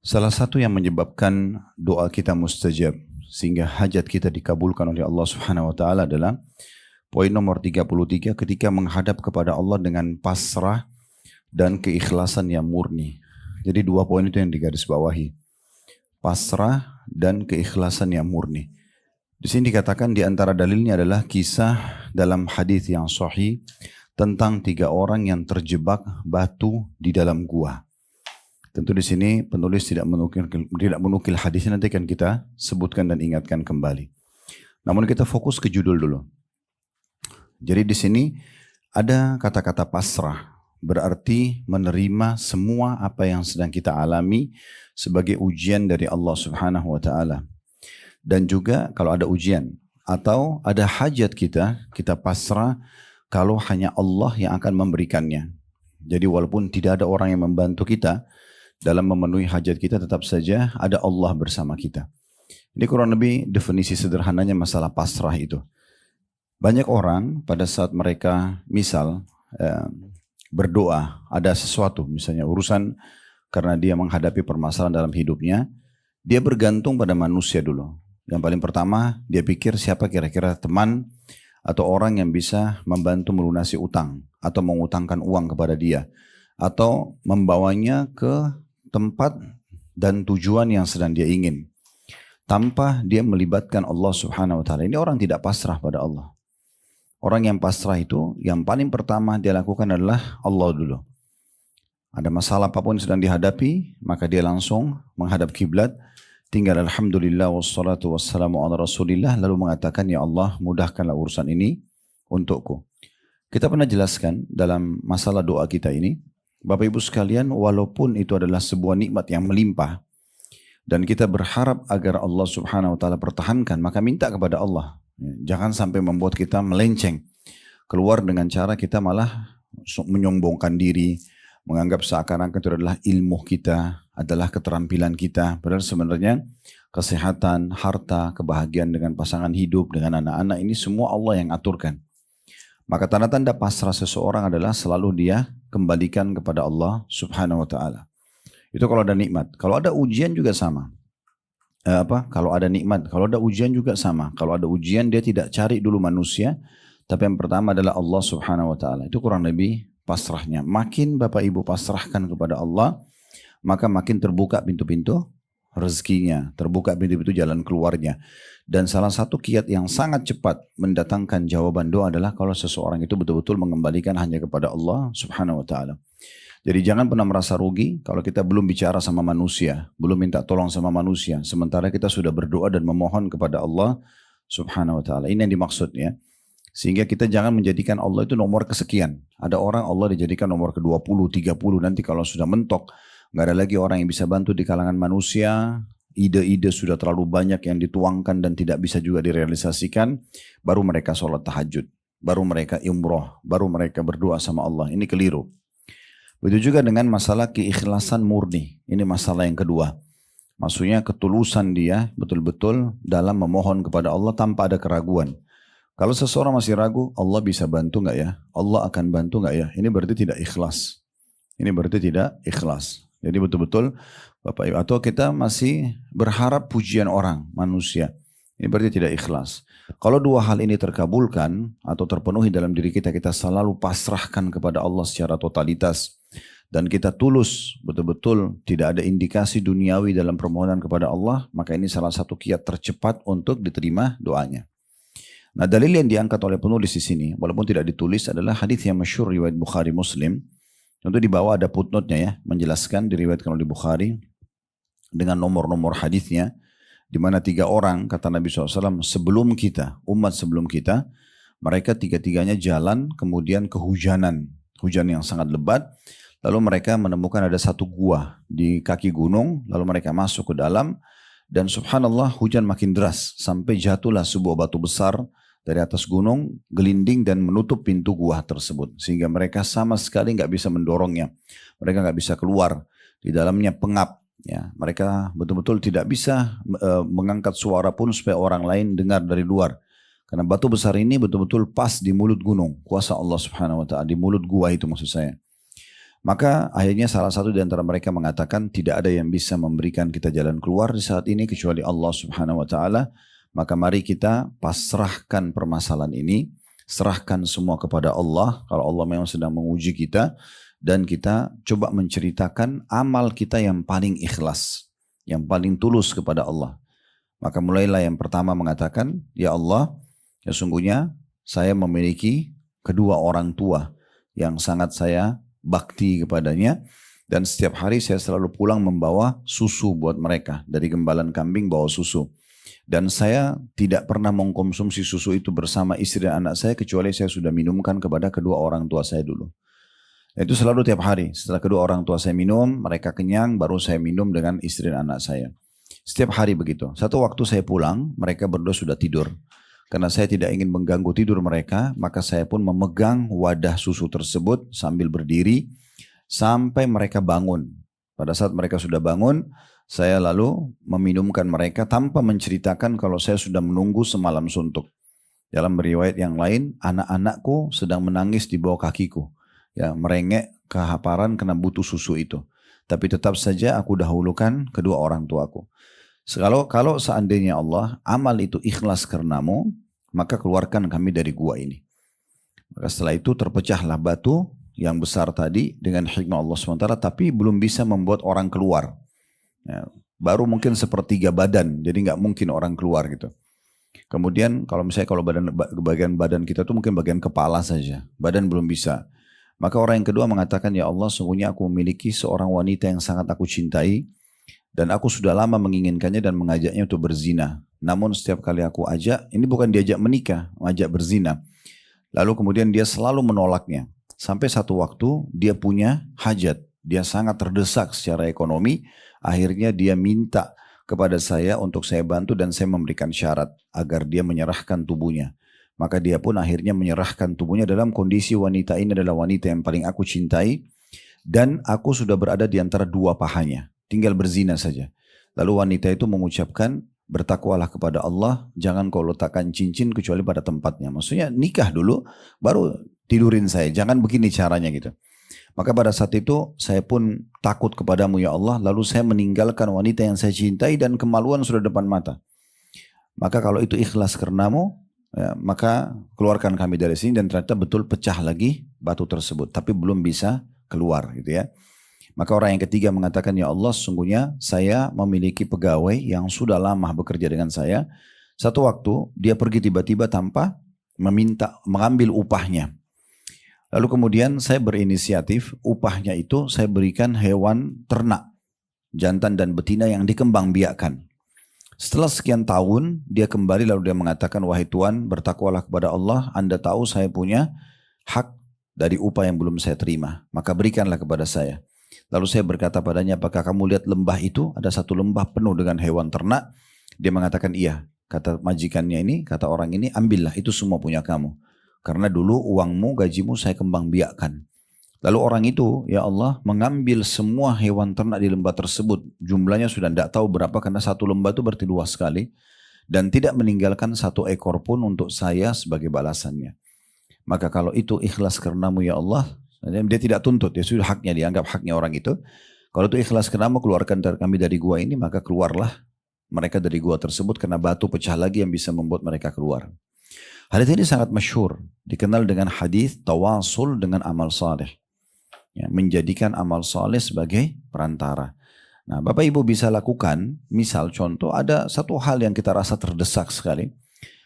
Salah satu yang menyebabkan doa kita mustajab sehingga hajat kita dikabulkan oleh Allah Subhanahu wa taala adalah poin nomor 33 ketika menghadap kepada Allah dengan pasrah dan keikhlasan yang murni. Jadi dua poin itu yang digarisbawahi. Pasrah dan keikhlasan yang murni. Di sini dikatakan di antara dalilnya adalah kisah dalam hadis yang sahih tentang tiga orang yang terjebak batu di dalam gua. Tentu di sini penulis tidak menukil hadisnya, nanti akan kita sebutkan dan ingatkan kembali. Namun kita fokus ke judul dulu. Jadi di sini ada kata-kata pasrah, berarti menerima semua apa yang sedang kita alami sebagai ujian dari Allah Subhanahu wa taala. Dan juga kalau ada ujian atau ada hajat kita pasrah kalau hanya Allah yang akan memberikannya. Jadi walaupun tidak ada orang yang membantu kita dalam memenuhi hajat kita, tetap saja ada Allah bersama kita. Ini kurang lebih definisi sederhananya masalah pasrah itu. Banyak orang pada saat mereka misal berdoa, ada sesuatu misalnya urusan karena dia menghadapi permasalahan dalam hidupnya, dia bergantung pada manusia dulu. Yang paling pertama dia pikir siapa kira-kira teman atau orang yang bisa membantu melunasi utang atau mengutangkan uang kepada dia atau membawanya ke tempat dan tujuan yang sedang dia ingin tanpa dia melibatkan Allah Subhanahu wa taala. Ini orang tidak pasrah pada Allah. Orang yang pasrah itu yang paling pertama dia lakukan adalah Allah dulu. Ada masalah apapun yang sedang dihadapi, maka dia langsung menghadap kiblat, tinggal alhamdulillah wassalatu wassalamu ala rasulillah, lalu mengatakan ya Allah mudahkanlah urusan ini untukku. Kita pernah jelaskan dalam masalah doa kita ini, Bapak Ibu sekalian, walaupun itu adalah sebuah nikmat yang melimpah dan kita berharap agar Allah Subhanahu wa taala pertahankan, maka minta kepada Allah. Jangan sampai membuat kita melenceng keluar dengan cara kita malah menyombongkan diri, menganggap seakan-akan itu adalah ilmu kita, adalah keterampilan kita. Padahal sebenarnya kesehatan, harta, kebahagiaan dengan pasangan hidup, dengan anak-anak ini semua Allah yang aturkan. Maka tanda-tanda pasrah seseorang adalah selalu dia kembalikan kepada Allah Subhanahu wa taala. Itu kalau ada nikmat. Kalau ada ujian juga sama. Kalau ada nikmat, kalau ada ujian juga sama. Kalau ada ujian dia tidak cari dulu manusia, tapi yang pertama adalah Allah Subhanahu wa taala. Itu kurang lebih pasrahnya. Makin Bapak Ibu pasrahkan kepada Allah, maka makin terbuka pintu-pintu rezekinya, terbuka pintu-pintu jalan keluarnya. Dan salah satu kiat yang sangat cepat mendatangkan jawaban doa adalah kalau seseorang itu betul-betul mengembalikan hanya kepada Allah Subhanahu wa taala. Jadi jangan pernah merasa rugi kalau kita belum bicara sama manusia, belum minta tolong sama manusia, sementara kita sudah berdoa dan memohon kepada Allah Subhanahu wa taala. Ini yang dimaksudnya. Sehingga kita jangan menjadikan Allah itu nomor kesekian. Ada orang Allah dijadikan nomor ke-20, 30, nanti kalau sudah mentok, nggak ada lagi orang yang bisa bantu di kalangan manusia, ide-ide sudah terlalu banyak yang dituangkan dan tidak bisa juga direalisasikan, baru mereka sholat tahajud, baru mereka umroh, baru mereka berdoa sama Allah. Ini keliru. Begitu juga dengan masalah keikhlasan murni. Ini masalah yang kedua. Maksudnya ketulusan dia betul-betul dalam memohon kepada Allah tanpa ada keraguan. Kalau seseorang masih ragu, Allah bisa bantu nggak ya? Allah akan bantu nggak ya? Ini berarti tidak ikhlas. Ini berarti tidak ikhlas. Jadi betul-betul Bapak Ibu, atau kita masih berharap pujian orang, manusia. Ini berarti tidak ikhlas. Kalau dua hal ini terkabulkan atau terpenuhi dalam diri kita, kita selalu pasrahkan kepada Allah secara totalitas. Dan kita tulus, betul-betul tidak ada indikasi duniawi dalam permohonan kepada Allah, maka ini salah satu kiat tercepat untuk diterima doanya. Nah, dalil yang diangkat oleh penulis di sini, walaupun tidak ditulis, adalah hadis yang masyhur riwayat Bukhari Muslim. Tentu di bawah ada footnote-nya ya, menjelaskan diriwayatkan oleh Bukhari dengan nomor-nomor hadisnya, di mana tiga orang kata Nabi SAW sebelum kita, umat sebelum kita, mereka tiga-tiganya jalan kemudian kehujanan, hujan yang sangat lebat, lalu mereka menemukan ada satu gua di kaki gunung, lalu mereka masuk ke dalam, dan subhanallah hujan makin deras sampai jatuhlah sebuah batu besar dari atas gunung, gelinding dan menutup pintu gua tersebut. Sehingga mereka sama sekali nggak bisa mendorongnya. Mereka nggak bisa keluar. Di dalamnya pengap. Ya, mereka betul-betul tidak bisa mengangkat suara pun supaya orang lain dengar dari luar. Karena batu besar ini betul-betul pas di mulut gunung. Kuasa Allah Subhanahu wa ta'ala. Di mulut gua itu maksud saya. Maka akhirnya salah satu di antara mereka mengatakan tidak ada yang bisa memberikan kita jalan keluar di saat ini kecuali Allah Subhanahu wa taala. Maka mari kita pasrahkan permasalahan ini, serahkan semua kepada Allah kalau Allah memang sedang menguji kita, dan kita coba menceritakan amal kita yang paling ikhlas, yang paling tulus kepada Allah. Maka mulailah yang pertama mengatakan, ya Allah, sesungguhnya saya memiliki kedua orang tua yang sangat saya bakti kepadanya, dan setiap hari saya selalu pulang membawa susu buat mereka, dari gembalan kambing bawa susu, dan saya tidak pernah mengkonsumsi susu itu bersama istri dan anak saya kecuali saya sudah minumkan kepada kedua orang tua saya dulu. Itu selalu tiap hari, setelah kedua orang tua saya minum, mereka kenyang, baru saya minum dengan istri dan anak saya. Setiap hari begitu. Satu waktu saya pulang, mereka berdua sudah tidur. Karena saya tidak ingin mengganggu tidur mereka, maka saya pun memegang wadah susu tersebut sambil berdiri sampai mereka bangun. Pada saat mereka sudah bangun, saya lalu meminumkan mereka tanpa menceritakan kalau saya sudah menunggu semalam suntuk. Dalam riwayat yang lain, anak-anakku sedang menangis di bawah kakiku. Ya, merengek kehaparan karena butuh susu itu. Tapi tetap saja aku dahulukan kedua orang tuaku. Kalau seandainya Allah, amal itu ikhlas karenamu, maka keluarkan kami dari gua ini. Maka setelah itu terpecahlah batu yang besar tadi dengan hikmah Allah SWT, tapi belum bisa membuat orang keluar. Ya, baru mungkin sepertiga badan, jadi nggak mungkin orang keluar gitu. Kemudian kalau bagian badan kita tuh mungkin bagian kepala saja, badan belum bisa. Maka orang yang kedua mengatakan, ya Allah, sungguhnya aku memiliki seorang wanita yang sangat aku cintai, dan aku sudah lama menginginkannya dan mengajaknya untuk berzina. Namun setiap kali aku ajak, ini bukan diajak menikah, ajak berzina. Lalu kemudian dia selalu menolaknya. Sampai satu waktu dia punya hajat, dia sangat terdesak secara ekonomi, akhirnya dia minta kepada saya untuk saya bantu dan saya memberikan syarat agar dia menyerahkan tubuhnya. Maka dia pun akhirnya menyerahkan tubuhnya dalam kondisi wanita ini adalah wanita yang paling aku cintai, dan aku sudah berada di antara dua pahanya, tinggal berzina saja. Lalu wanita itu mengucapkan, bertakwalah kepada Allah, jangan kau letakkan cincin kecuali pada tempatnya. Maksudnya nikah dulu, baru tidurin saya, jangan begini caranya gitu. Maka pada saat itu saya pun takut kepadamu ya Allah, lalu saya meninggalkan wanita yang saya cintai dan kemaluan sudah depan mata. Maka kalau itu ikhlas karenamu, ya, maka keluarkan kami dari sini, dan ternyata betul pecah lagi batu tersebut, tapi belum bisa keluar gitu ya. Maka orang yang ketiga mengatakan, ya Allah, sungguhnya saya memiliki pegawai yang sudah lama bekerja dengan saya. Satu waktu dia pergi tiba-tiba tanpa mengambil upahnya. Lalu kemudian saya berinisiatif, upahnya itu saya berikan hewan ternak, jantan dan betina yang dikembangbiakkan. Setelah sekian tahun, dia kembali lalu dia mengatakan, wahai Tuan, bertakwalah kepada Allah, Anda tahu saya punya hak dari upah yang belum saya terima, maka berikanlah kepada saya. Lalu saya berkata padanya, apakah kamu lihat lembah itu? Ada satu lembah penuh dengan hewan ternak. Dia mengatakan, iya. Kata majikannya ini, kata orang ini, ambillah, itu semua punya kamu. Karena dulu uangmu, gajimu saya kembang biakkan. Lalu orang itu, ya Allah, mengambil semua hewan ternak di lembah tersebut. Jumlahnya sudah tidak tahu berapa, karena satu lembah itu berarti luas sekali. Dan tidak meninggalkan satu ekor pun untuk saya sebagai balasannya. Maka kalau itu ikhlas karenamu ya Allah, dia tidak tuntut, ya sudah haknya, dianggap haknya orang itu. Kalau itu ikhlas karenamu, keluarkan kami dari gua ini, maka keluarlah mereka dari gua tersebut, karena batu pecah lagi yang bisa membuat mereka keluar. Hadis ini sangat masyhur, dikenal dengan hadis tawasul dengan amal saleh. Ya, menjadikan amal saleh sebagai perantara. Nah, Bapak Ibu bisa lakukan, misal contoh ada satu hal yang kita rasa terdesak sekali.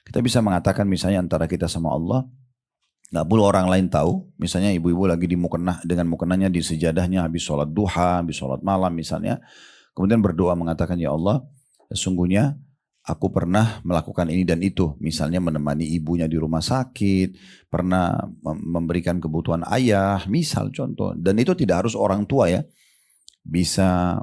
Kita bisa mengatakan misalnya antara kita sama Allah, nggak perlu orang lain tahu. Misalnya ibu-ibu lagi di mukena dengan mukenanya di sejadahnya habis sholat duha, habis sholat malam misalnya. Kemudian berdoa mengatakan, ya Allah, sesungguhnya aku pernah melakukan ini dan itu. Misalnya menemani ibunya di rumah sakit, pernah memberikan kebutuhan ayah, misal contoh. Dan itu tidak harus orang tua ya. Bisa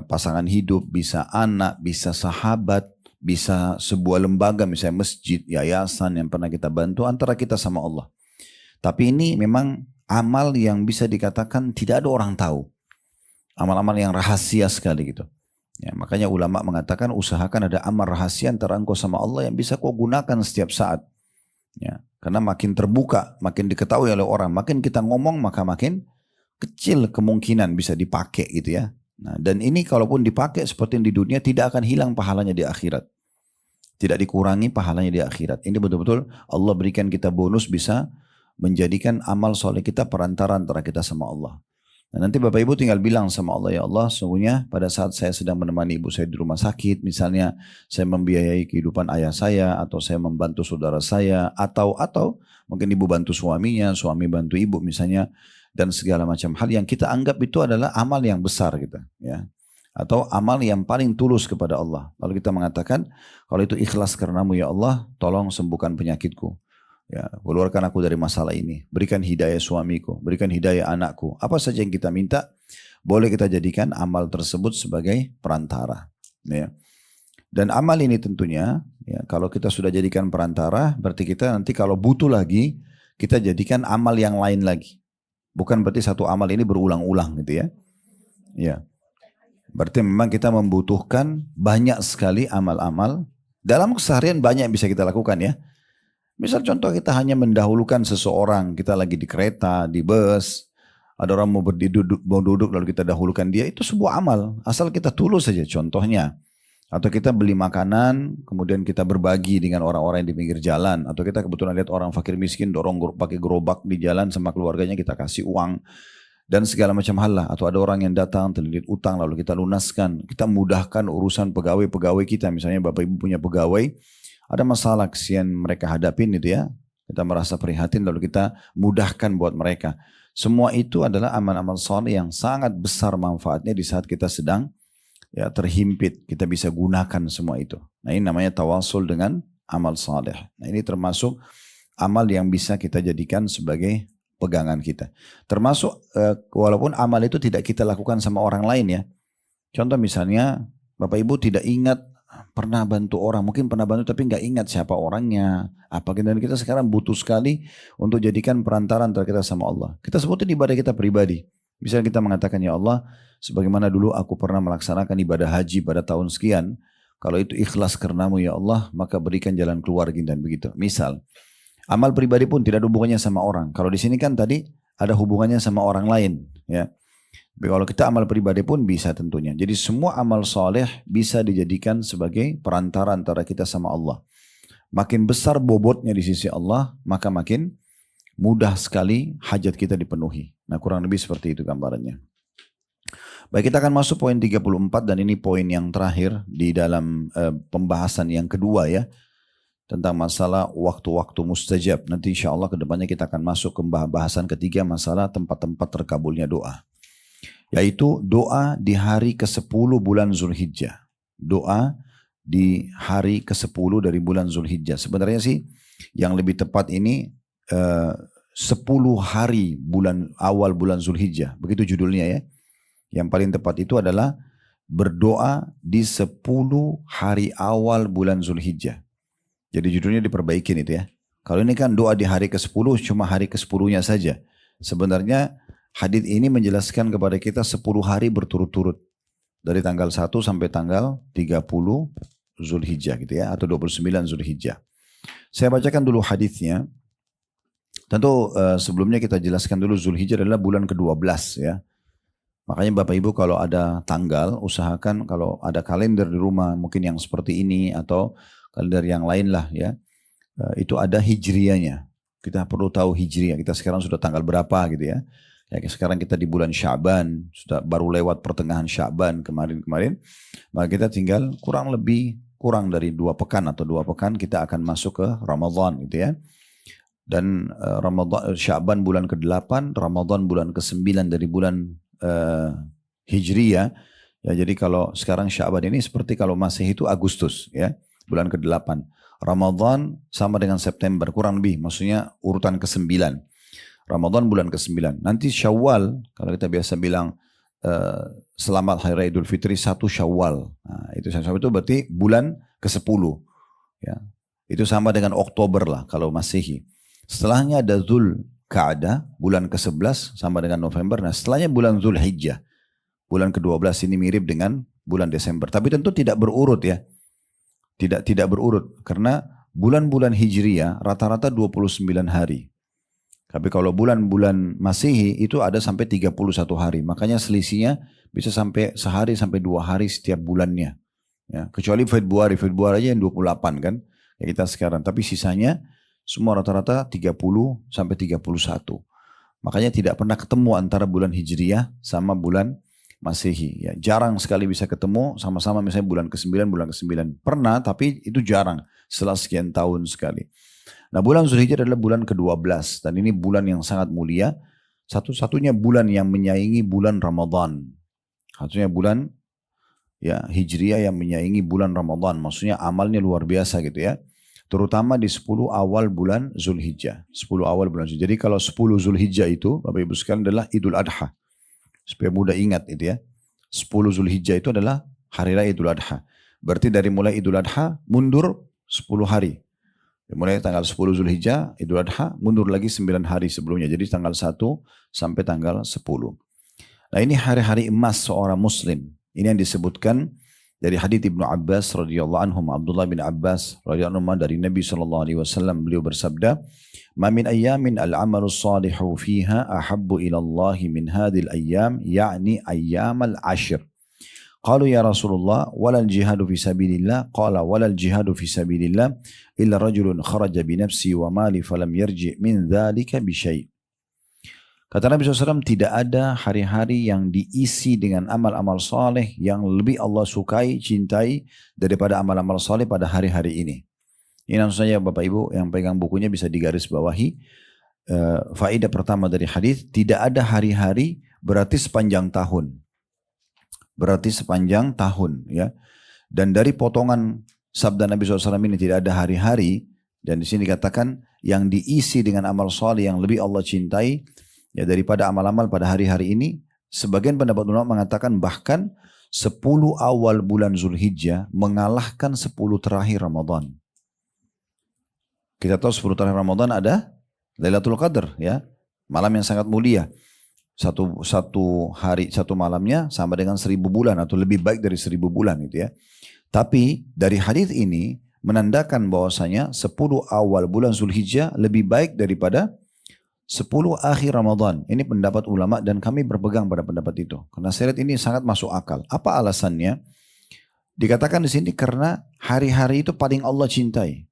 pasangan hidup, bisa anak, bisa sahabat, bisa sebuah lembaga misalnya masjid, yayasan yang pernah kita bantu antara kita sama Allah. Tapi ini memang amal yang bisa dikatakan tidak ada orang tahu. Amal-amal yang rahasia sekali gitu. Ya, makanya ulama mengatakan usahakan ada amal rahasia antara engkau sama Allah yang bisa kau gunakan setiap saat. Ya, karena makin terbuka, makin diketahui oleh orang, makin kita ngomong maka makin kecil kemungkinan bisa dipakai gitu ya. Nah, dan ini kalaupun dipakai seperti di dunia tidak akan hilang pahalanya di akhirat. Tidak dikurangi pahalanya di akhirat. Ini betul-betul Allah berikan kita bonus bisa menjadikan amal soleh kita perantara antara kita sama Allah. Nah, nanti Bapak Ibu tinggal bilang sama Allah, ya Allah sesungguhnya pada saat saya sedang menemani ibu saya di rumah sakit, misalnya saya membiayai kehidupan ayah saya, atau saya membantu saudara saya, atau mungkin ibu bantu suaminya, suami bantu ibu misalnya, dan segala macam hal yang kita anggap itu adalah amal yang besar gitu ya, atau amal yang paling tulus kepada Allah. Lalu kita mengatakan, kalau itu ikhlas karenamu ya Allah, tolong sembuhkan penyakitku. Ya, keluarkan aku dari masalah ini. Berikan hidayah suamiku, berikan hidayah anakku. Apa saja yang kita minta, boleh kita jadikan amal tersebut sebagai perantara. Ya. Dan amal ini tentunya, ya, kalau kita sudah jadikan perantara, berarti kita nanti kalau butuh lagi, kita jadikan amal yang lain lagi. Bukan berarti satu amal ini berulang-ulang gitu ya. Ya. Berarti memang kita membutuhkan banyak sekali amal-amal. Dalam keseharian banyak yang bisa kita lakukan ya. Misal contoh kita hanya mendahulukan seseorang, kita lagi di kereta, di bus, ada orang mau duduk lalu kita dahulukan dia, itu sebuah amal. Asal kita tulus saja contohnya. Atau kita beli makanan, kemudian kita berbagi dengan orang-orang yang di pinggir jalan. Atau kita kebetulan lihat orang fakir miskin, dorong pakai gerobak di jalan sama keluarganya, kita kasih uang. Dan segala macam hal lah. Atau ada orang yang datang terlilit utang lalu kita lunaskan. Kita mudahkan urusan pegawai-pegawai kita. Misalnya Bapak Ibu punya pegawai, ada masalah kesian mereka hadapin itu ya. Kita merasa prihatin lalu kita mudahkan buat mereka. Semua itu adalah amal-amal saleh yang sangat besar manfaatnya di saat kita sedang ya terhimpit. Kita bisa gunakan semua itu. Nah ini namanya tawasul dengan amal saleh. Nah ini termasuk amal yang bisa kita jadikan sebagai pegangan kita. Termasuk walaupun amal itu tidak kita lakukan sama orang lain ya. Contoh misalnya Bapak Ibu tidak ingat pernah bantu orang, mungkin pernah bantu tapi nggak ingat siapa orangnya, apa dan kita sekarang butuh sekali untuk jadikan perantara antara kita sama Allah. Kita sebutin ibadah kita pribadi. Misalnya kita mengatakan ya Allah, sebagaimana dulu aku pernah melaksanakan ibadah haji pada tahun sekian, kalau itu ikhlas karenamu ya Allah, maka berikan jalan keluar dan begitu. Misal, amal pribadi pun tidak ada hubungannya sama orang. Kalau di sini kan tadi ada hubungannya sama orang lain, ya. Kalau kita amal pribadi pun bisa tentunya. Jadi semua amal soleh bisa dijadikan sebagai perantara antara kita sama Allah. Makin besar bobotnya di sisi Allah, maka makin mudah sekali hajat kita dipenuhi. Nah kurang lebih seperti itu gambarannya. Baik, kita akan masuk poin 34 dan ini poin yang terakhir di dalam pembahasan yang kedua ya. Tentang masalah waktu-waktu mustajab. Nanti insya Allah kedepannya kita akan masuk ke bahasan ketiga masalah tempat-tempat terkabulnya doa. Yaitu doa di hari ke-10 bulan Zulhijjah. Doa di hari ke-10 dari bulan Zulhijjah. Sebenarnya sih yang lebih tepat ini 10 hari awal bulan Zulhijjah. Begitu judulnya ya. Yang paling tepat itu adalah berdoa di 10 hari awal bulan Zulhijjah. Jadi judulnya diperbaikin itu ya. Kalau ini kan doa di hari ke-10 cuma hari ke-10-nya saja. Sebenarnya hadits ini menjelaskan kepada kita 10 hari berturut-turut. Dari tanggal 1 sampai tanggal 30 Zulhijjah gitu ya. Atau 29 Zulhijjah. Saya bacakan dulu haditsnya. Tentu sebelumnya kita jelaskan dulu Zulhijjah adalah bulan ke-12 ya. Makanya Bapak Ibu kalau ada tanggal usahakan kalau ada kalender di rumah mungkin yang seperti ini atau kalender yang lain lah ya. Itu ada hijriyahnya. Kita perlu tahu hijriyah. Kita sekarang sudah tanggal berapa gitu ya. Ya, sekarang kita di bulan Sya'ban, sudah baru lewat pertengahan Sya'ban kemarin. Maka kita tinggal kurang dari 2 pekan atau 2 pekan kita akan masuk ke Ramadan gitu ya. Dan Ramadan Sya'ban bulan ke-8, Ramadan bulan ke-9 dari bulan Hijriyah. Ya, jadi kalau sekarang Sya'ban ini seperti kalau Masehi itu Agustus ya, bulan ke-8. Ramadan sama dengan September, kurang lebih maksudnya urutan ke-9. Ramadan bulan ke-9. Nanti Syawal, kalau kita biasa bilang selamat Hari Raya Idul Fitri 1 Syawal. Nah, itu berarti bulan ke-10. Ya. Itu sama dengan Oktober lah kalau Masehi. Setelahnya ada Dzulqa'dah, bulan ke-11 sama dengan November. Nah, setelahnya bulan Zulhijjah. Bulan ke-12 ini mirip dengan bulan Desember. Tapi tentu tidak berurut ya. Tidak berurut karena bulan-bulan Hijriyah rata-rata 29 hari. Tapi kalau bulan-bulan Masehi itu ada sampai 31 hari. Makanya selisihnya bisa sampai sehari sampai 2 hari setiap bulannya. Ya, kecuali Februari aja yang 28 kan. Ya kita sekarang. Tapi sisanya semua rata-rata 30 sampai 31. Makanya tidak pernah ketemu antara bulan Hijriyah sama bulan Masehi. Ya, jarang sekali bisa ketemu sama-sama misalnya bulan ke-9. Pernah tapi itu jarang. Setelah sekian tahun sekali. Nah bulan Zulhijjah adalah bulan ke-12 dan ini bulan yang sangat mulia. Satu-satunya bulan yang menyaingi bulan Ramadan. Satunya bulan ya Hijriyah yang menyaingi bulan Ramadan. Maksudnya amalnya luar biasa gitu ya. Terutama di 10 awal bulan Zulhijjah. 10 awal bulan Zulhijjah. Jadi kalau 10 Zulhijjah itu Bapak Ibu sekalian adalah Idul Adha. Supaya mudah ingat itu ya. 10 Zulhijjah itu adalah hari raya Idul Adha. Berarti dari mulai Idul Adha mundur 10 hari. Mulai tanggal 10 Zulhijjah, Idul Adha, mundur lagi 9 hari sebelumnya. Jadi tanggal 1 sampai tanggal 10. Nah ini hari-hari emas seorang muslim. Ini yang disebutkan dari hadits Ibnu Abbas radhiyallahu anhu, Abdullah bin Abbas radhiyallahu anhu dari Nabi SAW, beliau bersabda, "Ma min ayyamin al-amalu salihu fiha ahabbu ila Allah min hadhil ayyam, ya'ni ayyamal ashr." Qalu ya Rasulullah walal jihadu fi sabilillah qala walal jihadu fi sabilillah illa rajulun kharaja bi nafsi wa mali falam yarji min dzalika bi syai'. Kata Nabi SAW, tidak ada hari-hari yang diisi dengan amal-amal saleh yang lebih Allah sukai, cintai daripada amal-amal saleh pada hari-hari ini. Ini langsung saja Bapak Ibu yang pegang bukunya bisa digaris bawahi. Faedah pertama dari hadis, tidak ada hari-hari berarti sepanjang tahun. Berarti sepanjang tahun ya. Dan dari potongan sabda Nabi SAW ini tidak ada hari-hari. Dan di sini dikatakan yang diisi dengan amal saleh yang lebih Allah cintai ya daripada amal-amal pada hari-hari ini. Sebagian pendapat ulama mengatakan bahkan 10 awal bulan Zulhijjah mengalahkan 10 terakhir Ramadan. Kita tahu 10 terakhir Ramadan ada Lailatul Qadar ya. Malam yang sangat mulia. Satu hari, satu malamnya sama dengan 1000 bulan atau lebih baik dari 1000 bulan gitu ya. Tapi dari hadis ini menandakan bahwasanya 10 awal bulan Zulhijjah lebih baik daripada 10 akhir Ramadan. Ini pendapat ulama dan kami berpegang pada pendapat itu. Karena saya lihat ini sangat masuk akal. Apa alasannya? Dikatakan di sini karena hari-hari itu paling Allah cintai.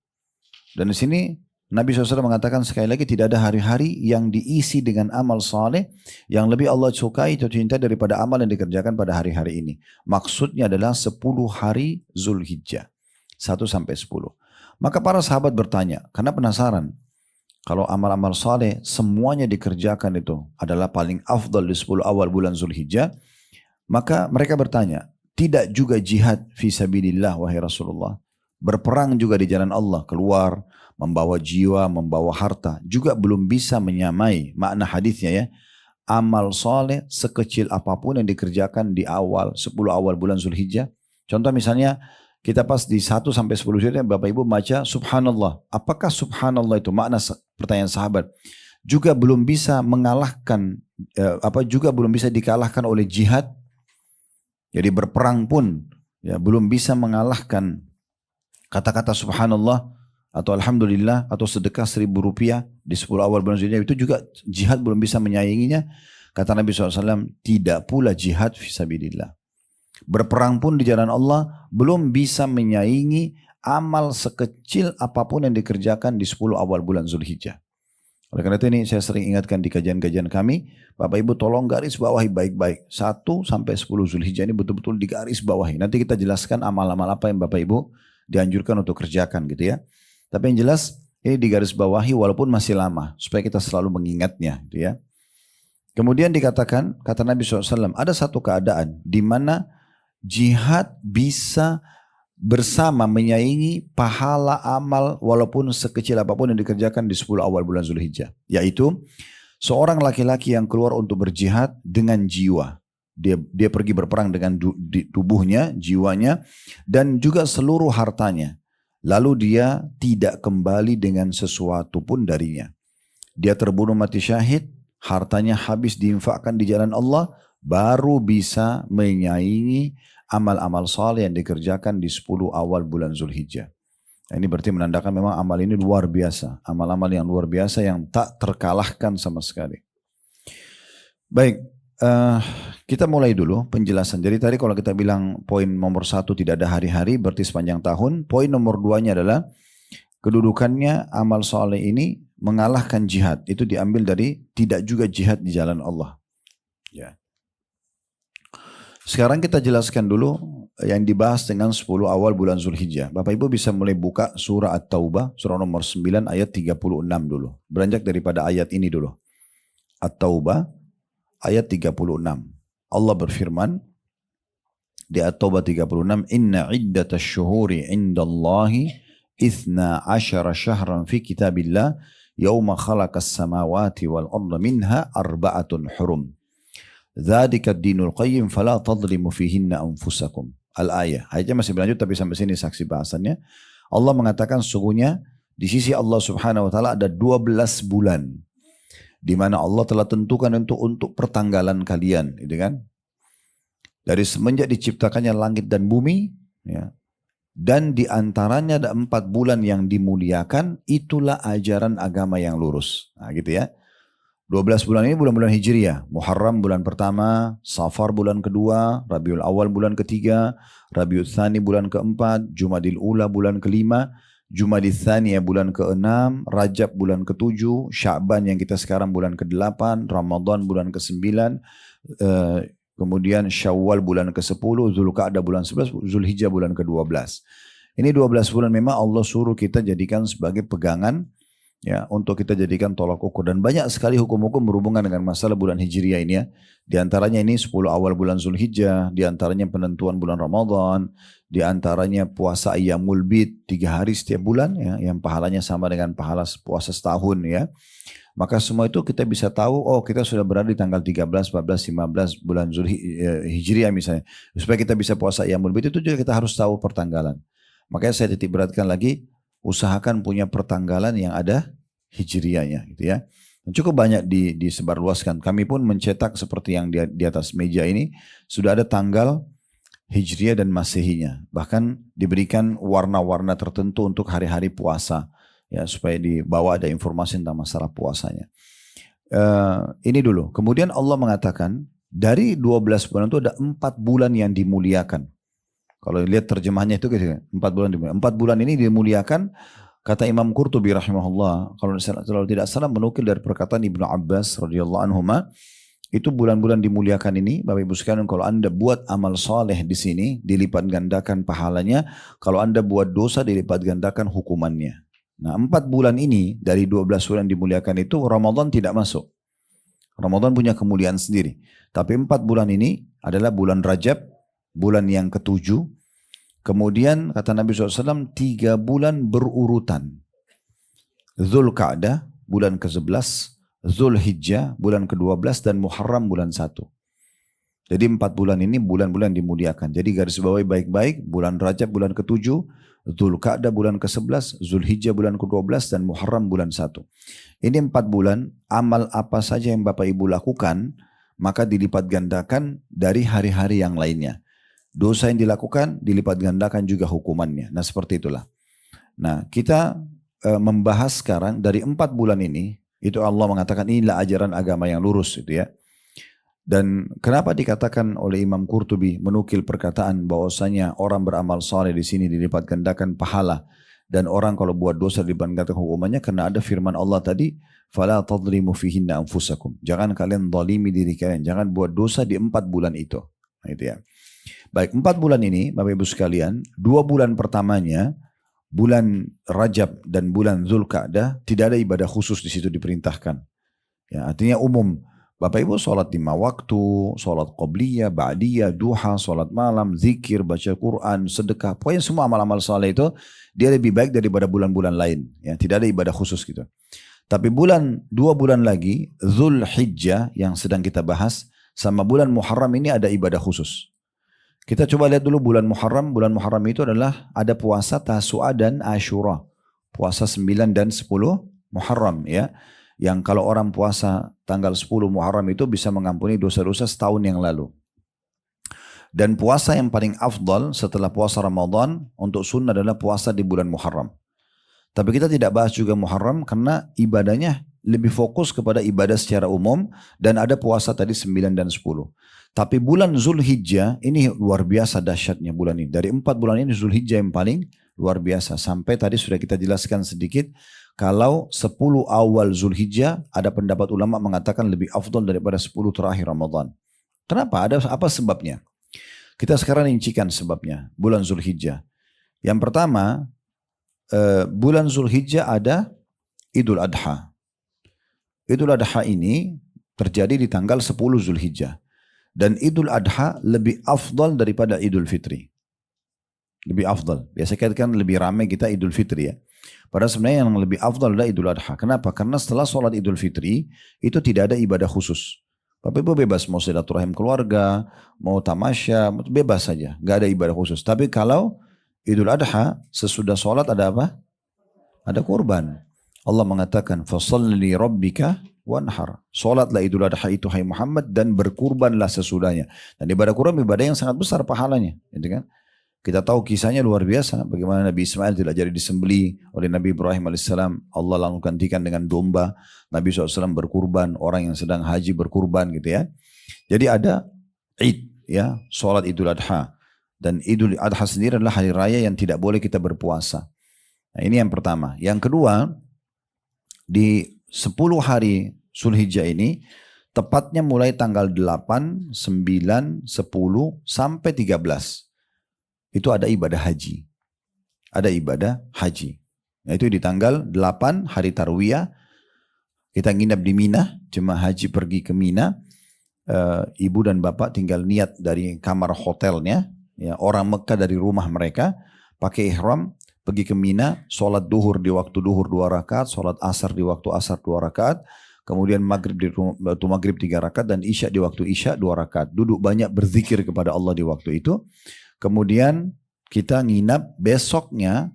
Dan di sini Nabi SAW mengatakan sekali lagi tidak ada hari-hari yang diisi dengan amal saleh yang lebih Allah sukai atau cintai daripada amal yang dikerjakan pada hari-hari ini. Maksudnya adalah 10 hari Zulhijjah. 1 sampai 10. Maka para sahabat bertanya, karena penasaran. Kalau amal-amal saleh semuanya dikerjakan itu adalah paling afdal di 10 awal bulan Zulhijjah. Maka mereka bertanya, tidak juga jihad fi sabilillah wahai Rasulullah. Berperang juga di jalan Allah, keluar, membawa jiwa, membawa harta, juga belum bisa menyamai makna hadisnya ya. Amal soleh sekecil apapun yang dikerjakan di awal, 10 awal bulan Zulhijjah. Contoh misalnya, kita pas di 1 sampai 10 Zulhijjah, Bapak Ibu baca subhanallah. Apakah subhanallah itu makna pertanyaan sahabat? Juga belum bisa mengalahkan, juga belum bisa dikalahkan oleh jihad. Jadi berperang pun, ya belum bisa mengalahkan kata-kata subhanallah atau alhamdulillah atau sedekah 1000 rupiah di 10 awal bulan Zulhijjah itu juga jihad belum bisa menyainginya. Kata Nabi SAW, tidak pula jihad fisabilillah. Berperang pun di jalan Allah belum bisa menyaingi amal sekecil apapun yang dikerjakan di 10 awal bulan Zulhijjah. Oleh karena itu ini saya sering ingatkan di kajian-kajian kami, Bapak Ibu tolong garis bawahi baik-baik. 1 sampai 10 Zulhijjah ini betul-betul digaris bawahi. Nanti kita jelaskan amal-amal apa yang Bapak Ibu dianjurkan untuk kerjakan gitu ya. Tapi yang jelas ini digaris bawahi walaupun masih lama supaya kita selalu mengingatnya gitu ya. Kemudian dikatakan kata Nabi SAW ada satu keadaan di mana jihad bisa bersama menyaingi pahala amal walaupun sekecil apapun yang dikerjakan di 10 awal bulan Zulhijjah. Yaitu seorang laki-laki yang keluar untuk berjihad dengan jiwa. Dia pergi berperang dengan tubuhnya, jiwanya dan juga seluruh hartanya. Lalu dia tidak kembali dengan sesuatu pun darinya. Dia terbunuh mati syahid, hartanya habis diinfakkan di jalan Allah, baru bisa menyaingi amal-amal saleh yang dikerjakan di 10 awal bulan Zulhijjah. Ini berarti menandakan memang amal ini luar biasa. Amal-amal yang luar biasa yang tak terkalahkan sama sekali. Baik, kita mulai dulu penjelasan. Jadi tadi kalau kita bilang poin nomor 1 tidak ada hari-hari berarti sepanjang tahun. Poin nomor 2-nya adalah kedudukannya amal soleh ini mengalahkan jihad. Itu diambil dari tidak juga jihad di jalan Allah. Ya. Sekarang kita jelaskan dulu yang dibahas dengan 10 awal bulan Zulhijjah. Bapak Ibu bisa mulai buka surah At-Taubah, surah nomor 9 ayat 36 dulu. Beranjak daripada ayat ini dulu. At-Taubah ayat 36. Allah berfirman di At-Taubah 36, "Inna iddatash syuhuri 'indallahi 12 syahran fi kitabillah yauma khalaqas samawati wal arda minha arba'atun hurum. Dzalika ad-dinul qayyim fala tadhlimu fihinna anfusakum." Al-ayah. Ayatnya masih berlanjut tapi sampai sini saksi bahasannya. Allah mengatakan sesungguhnya di sisi Allah Subhanahu wa taala ada 12 bulan di mana Allah telah tentukan untuk pertanggalan kalian, gitu kan? Dari semenjak diciptakannya langit dan bumi, ya. Dan di antaranya ada 4 bulan yang dimuliakan, itulah ajaran agama yang lurus. Nah, gitu ya. 12 bulan ini bulan-bulan Hijriyah. Muharram bulan pertama, Safar bulan kedua, Rabiul Awal bulan ketiga, Rabiul Tsani bulan keempat, Jumadil Ula bulan kelima, Jumadil Tsaniyah bulan keenam, Rajab bulan ketujuh, Sya'ban yang kita sekarang bulan ke-8, Ramadan bulan ke-9, kemudian Syawal bulan ke-10, Zulqa'dah bulan 11, Zulhijjah bulan ke-12. Ini 12 bulan memang Allah suruh kita jadikan sebagai pegangan, ya, untuk kita jadikan tolak ukur. Dan banyak sekali hukum-hukum berhubungan dengan masalah bulan Hijriah ini, ya. Di antaranya ini 10 awal bulan Zulhijjah, di antaranya penentuan bulan Ramadan, di antaranya puasa Ayyamul Bid 3 hari setiap bulan, ya, yang pahalanya sama dengan pahala puasa setahun, ya. Maka semua itu kita bisa tahu, oh kita sudah berada di tanggal 13, 14, 15 bulan Hijriah misalnya. Supaya kita bisa puasa Ayyamul Bid itu juga kita harus tahu pertanggalan. Makanya saya titik beratkan lagi, usahakan punya pertanggalan yang ada hijriahnya, gitu ya. Dan cukup banyak disebarluaskan. Kami pun mencetak seperti yang di atas meja ini sudah ada tanggal hijriah dan masehinya. Bahkan diberikan warna-warna tertentu untuk hari-hari puasa, ya, supaya di bawah ada informasi tentang masalah puasanya. Ini dulu. Kemudian Allah mengatakan dari 12 bulan itu ada 4 bulan yang dimuliakan. Kalau lihat terjemahannya itu 4 bulan dimuliakan. 4 bulan ini dimuliakan, kata Imam Qurtubi rahimahullah, kalau tidak salah menukil dari perkataan Ibnu Abbas radhiyallahu anhuma, itu bulan-bulan dimuliakan ini, Bapak Ibu sekalian, kalau Anda buat amal soleh di sini dilipat gandakan pahalanya, kalau Anda buat dosa dilipat gandakan hukumannya. Nah, 4 bulan ini dari 12 bulan dimuliakan itu Ramadan tidak masuk. Ramadan punya kemuliaan sendiri. Tapi 4 bulan ini adalah bulan Rajab, bulan yang ke-7. Kemudian kata Nabi SAW 3 bulan berurutan. Zulqa'dah bulan ke-11, Zulhijjah bulan ke-12 dan Muharram bulan 1. Jadi 4 bulan ini bulan-bulan dimuliakan. Jadi garis bawahi baik-baik, bulan Rajab bulan ke-7, Zulqa'dah bulan ke-11, Zulhijjah bulan ke-12 dan Muharram bulan 1. Ini 4 bulan, amal apa saja yang Bapak Ibu lakukan, maka dilipat gandakan dari hari-hari yang lainnya. Dosa yang dilakukan dilipat gandakan juga hukumannya. Nah, seperti itulah. Nah, kita membahas sekarang dari 4 bulan ini, itu Allah mengatakan inilah ajaran agama yang lurus, itu ya. Dan kenapa dikatakan oleh Imam Qurtubi menukil perkataan bahwasanya orang beramal saleh di sini dilipat gandakan pahala dan orang kalau buat dosa dilipat gandakan hukumannya, karena ada firman Allah tadi, fala tadlimu fihinna anfusakum. Jangan kalian zalimi diri kalian, jangan buat dosa di 4 bulan itu. Nah, itu ya. Baik, 4 bulan ini Bapak Ibu sekalian, 2 bulan pertamanya bulan Rajab dan bulan Zulqa'dah tidak ada ibadah khusus di situ diperintahkan. Ya, artinya umum. Bapak Ibu sholat 5 waktu, sholat qobliyah, ba'diyah, duha, sholat malam, zikir, baca Quran, sedekah. Pokoknya semua amal-amal saleh itu dia lebih baik daripada bulan-bulan lain. Ya, tidak ada ibadah khusus gitu. Tapi 2 bulan lagi, Zulhijjah yang sedang kita bahas, sama bulan Muharram ini ada ibadah khusus. Kita coba lihat dulu bulan Muharram. Bulan Muharram itu adalah ada puasa Tasu'a dan Ashura. Puasa 9 dan 10 Muharram, ya. Yang kalau orang puasa tanggal 10 Muharram itu bisa mengampuni dosa-dosa setahun yang lalu. Dan puasa yang paling afdal setelah puasa Ramadan untuk sunnah adalah puasa di bulan Muharram. Tapi kita tidak bahas juga Muharram karena ibadahnya lebih fokus kepada ibadah secara umum dan ada puasa tadi 9 dan 10. Tapi bulan Zulhijjah ini luar biasa dahsyatnya bulan ini. Dari 4 bulan ini Zulhijjah yang paling luar biasa. Sampai tadi sudah kita jelaskan sedikit kalau 10 awal Zulhijjah ada pendapat ulama mengatakan lebih afdal daripada 10 terakhir Ramadan. Kenapa? Ada apa sebabnya? Kita sekarang rincikan sebabnya. Bulan Zulhijjah. Yang pertama, bulan Zulhijjah ada Idul Adha. Idul Adha ini terjadi di tanggal 10 Zulhijjah. Dan Idul Adha lebih afdal daripada Idul Fitri. Lebih afdal. Biasanya kan lebih ramai kita Idul Fitri ya. Padahal sebenarnya yang lebih afdal adalah Idul Adha. Kenapa? Karena setelah sholat Idul Fitri, itu tidak ada ibadah khusus. Bapak Ibu bebas mau silaturahim keluarga, mau tamasya, bebas saja. Gak ada ibadah khusus. Tapi kalau Idul Adha, sesudah sholat ada apa? Ada kurban. Allah mengatakan, فَصَلِّ رَبِّكَ وَانْحَرْ. Sholatlah Idul Adha itu, hai Muhammad, dan berkurbanlah sesudahnya. Dan ibadah kurban ibadah yang sangat besar pahalanya. Gitu kan? Kita tahu kisahnya luar biasa. Bagaimana Nabi Ismail tidak jadi disembeli oleh Nabi Ibrahim AS. Allah langsung gantikan dengan domba. Nabi SAW berkurban. Orang yang sedang haji berkurban gitu ya. Jadi ada Id ya. Sholat Idul Adha. Dan Idul Adha sendiri adalah hari raya yang tidak boleh kita berpuasa. Nah ini yang pertama. Yang kedua. Di 10 hari Zulhijjah ini. Tepatnya mulai tanggal 8, 9, 10 sampai 13. Itu ada ibadah haji. Ada ibadah haji. Nah, itu di tanggal 8 hari Tarwiyah. Kita nginap di Mina. Jemaah haji pergi ke Mina. Ibu dan bapak tinggal niat dari kamar hotelnya. Ya, orang Mekah dari rumah mereka. Pakai ihram. Pergi ke Mina. Sholat duhur di waktu duhur 2 rakaat. Sholat asar di waktu asar 2 rakaat. Kemudian maghrib di waktu maghrib 3 rakaat. Dan isya di waktu isya 2 rakaat. Duduk banyak berzikir kepada Allah di waktu itu. Kemudian kita nginap besoknya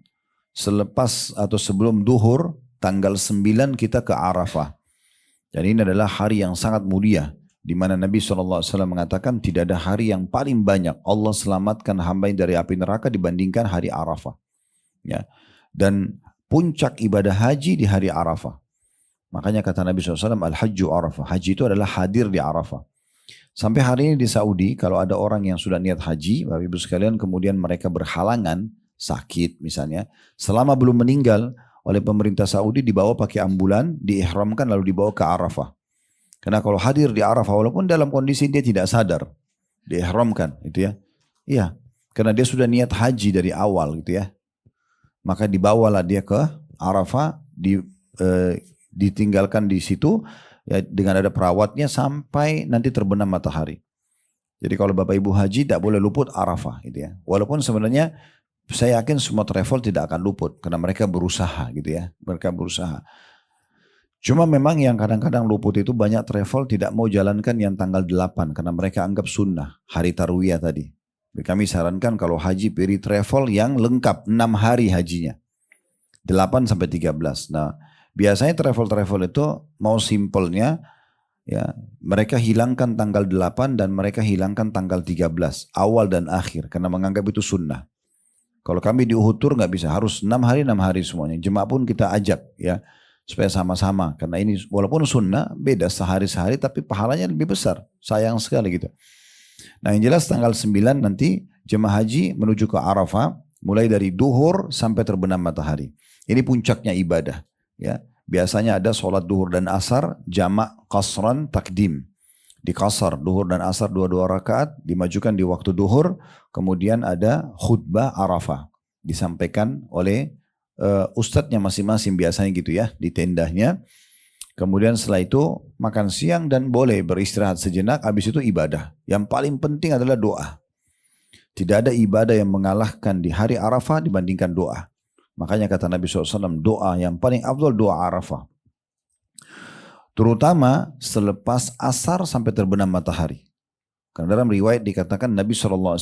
selepas atau sebelum duhur tanggal 9 kita ke Arafah. Jadi ini adalah hari yang sangat mulia. Di mana Nabi SAW mengatakan tidak ada hari yang paling banyak Allah selamatkan hamba dari api neraka dibandingkan hari Arafah. Ya. Dan puncak ibadah haji di hari Arafah. Makanya kata Nabi SAW Al-Hajju Arafah. Haji itu adalah hadir di Arafah. Sampai hari ini di Saudi, kalau ada orang yang sudah niat haji, Bapak Ibu sekalian, kemudian mereka berhalangan, sakit misalnya, selama belum meninggal oleh pemerintah Saudi, dibawa pakai ambulan, diihramkan lalu dibawa ke Arafah. Karena kalau hadir di Arafah, walaupun dalam kondisi dia tidak sadar, diihramkan, gitu ya. Iya, karena dia sudah niat haji dari awal, gitu ya. Maka dibawalah dia ke Arafah, ditinggalkan di situ, ya, dengan ada perawatnya sampai nanti terbenam matahari. Jadi kalau Bapak Ibu haji tidak boleh luput Arafah gitu ya. Walaupun sebenarnya saya yakin semua travel tidak akan luput karena mereka berusaha gitu ya. Mereka berusaha. Cuma memang yang kadang-kadang luput itu banyak travel tidak mau jalankan yang tanggal 8 karena mereka anggap sunnah hari Tarwiyah tadi. Kami sarankan kalau haji pilih travel yang lengkap 6 hari hajinya. 8 sampai 13. Nah, biasanya travel-travel itu mau simpelnya ya mereka hilangkan tanggal 8 dan mereka hilangkan tanggal 13 awal dan akhir karena menganggap itu sunnah. Kalau kami di Uhud Tour nggak bisa, harus 6 hari semuanya. Jemaah pun kita ajak ya supaya sama-sama karena ini walaupun sunnah beda sehari-sehari tapi pahalanya lebih besar. Sayang sekali gitu. Nah yang jelas tanggal 9 nanti jemaah haji menuju ke Arafah mulai dari duhur sampai terbenam matahari. Ini puncaknya ibadah. Ya, biasanya ada sholat duhur dan asar jamak qasran takdim. Di qasar duhur dan asar 2 rakaat dimajukan di waktu duhur. Kemudian ada khutbah Arafah disampaikan oleh ustadznya masing-masing biasanya gitu ya di tendahnya. Kemudian setelah itu makan siang dan boleh beristirahat sejenak. Habis itu ibadah. Yang paling penting adalah doa. Tidak ada ibadah yang mengalahkan di hari Arafah dibandingkan doa. Makanya kata Nabi SAW, doa yang paling afdal doa Arafah. Terutama selepas asar sampai terbenam matahari. Karena dalam riwayat dikatakan Nabi SAW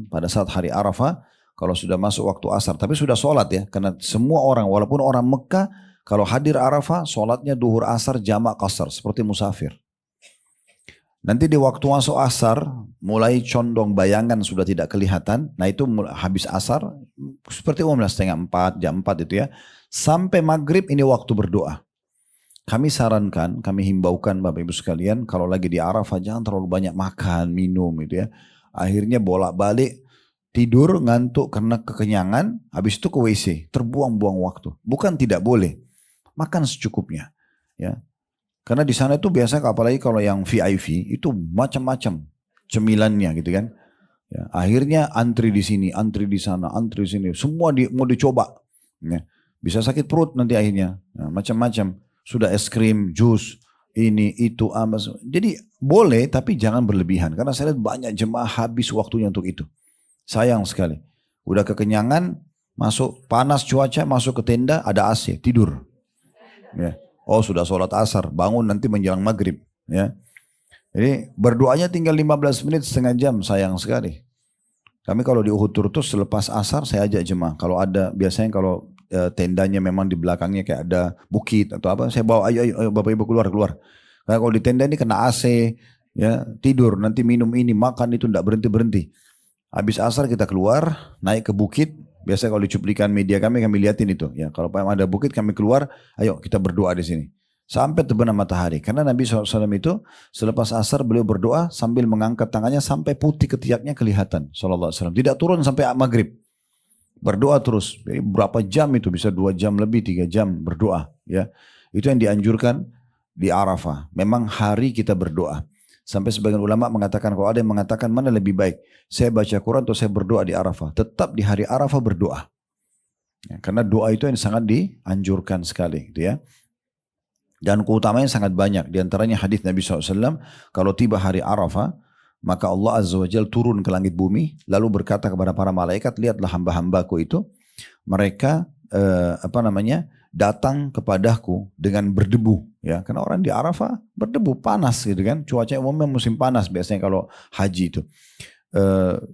pada saat hari Arafah, kalau sudah masuk waktu asar, tapi sudah sholat ya. Karena semua orang, walaupun orang Mekah, kalau hadir Arafah, sholatnya duhur asar jamak qasar, seperti musafir. Nanti di waktu masuk asar, mulai condong bayangan sudah tidak kelihatan. Nah itu habis asar, seperti umumnya 3:30, jam 4 itu ya. Sampai maghrib ini waktu berdoa. Kami sarankan, kami himbaukan Bapak Ibu sekalian, kalau lagi di Arafah jangan terlalu banyak makan, minum gitu ya. Akhirnya bolak-balik, tidur, ngantuk karena kekenyangan, habis itu ke WC, terbuang-buang waktu. Bukan tidak boleh, makan secukupnya. Ya, karena di sana itu biasa apalagi kalau yang VIP itu macam-macam cemilannya gitu kan. Ya, akhirnya antri di sini, antri di sana, antri di sini, semua mau dicoba. Ya, bisa sakit perut nanti akhirnya, ya, macam-macam. Sudah es krim, jus, ini, itu, amas. Jadi boleh tapi jangan berlebihan. Karena saya lihat banyak jemaah habis waktunya untuk itu. Sayang sekali. Udah kekenyangan, masuk panas cuaca, masuk ke tenda, ada AC, tidur. Ya. Oh sudah sholat asar, bangun nanti menjelang maghrib. Ya. Jadi berdoanya tinggal 15 menit, setengah jam, sayang sekali. Kami kalau di Uhud Turtus selepas asar saya ajak jemaah. Kalau ada, biasanya kalau tendanya memang di belakangnya kayak ada bukit atau apa, saya bawa ayo Bapak Ibu keluar. Karena kalau di tenda ini kena AC, ya tidur, nanti minum ini, makan itu tidak berhenti. Habis asar kita keluar, naik ke bukit. Biasa kalau di cuplikan media kami lihatin itu. Ya, kalau ada bukit kami keluar, ayo kita berdoa di sini. Sampai terbenam matahari. Karena Nabi SAW itu selepas asar beliau berdoa sambil mengangkat tangannya sampai putih ketiaknya kelihatan. SAW. Tidak turun sampai maghrib. Berdoa terus. Jadi berapa jam itu? Bisa 2 jam lebih, 3 jam berdoa. Ya, itu yang dianjurkan di Arafah. Memang hari kita berdoa. Sampai sebagian ulama mengatakan, kalau ada yang mengatakan mana lebih baik, saya baca Quran atau saya berdoa di Arafah. Tetap di hari Arafah berdoa. Ya, karena doa itu yang sangat dianjurkan sekali. Gitu ya. Dan keutamanya sangat banyak. Di antaranya hadis Nabi SAW, kalau tiba hari Arafah, maka Allah Azza wa Jalla turun ke langit bumi, lalu berkata kepada para malaikat, lihatlah hamba-hambaku itu, mereka datang kepadaku dengan berdebu, ya, karena orang di Arafah berdebu, panas gitu kan, cuaca umumnya musim panas biasanya kalau haji itu.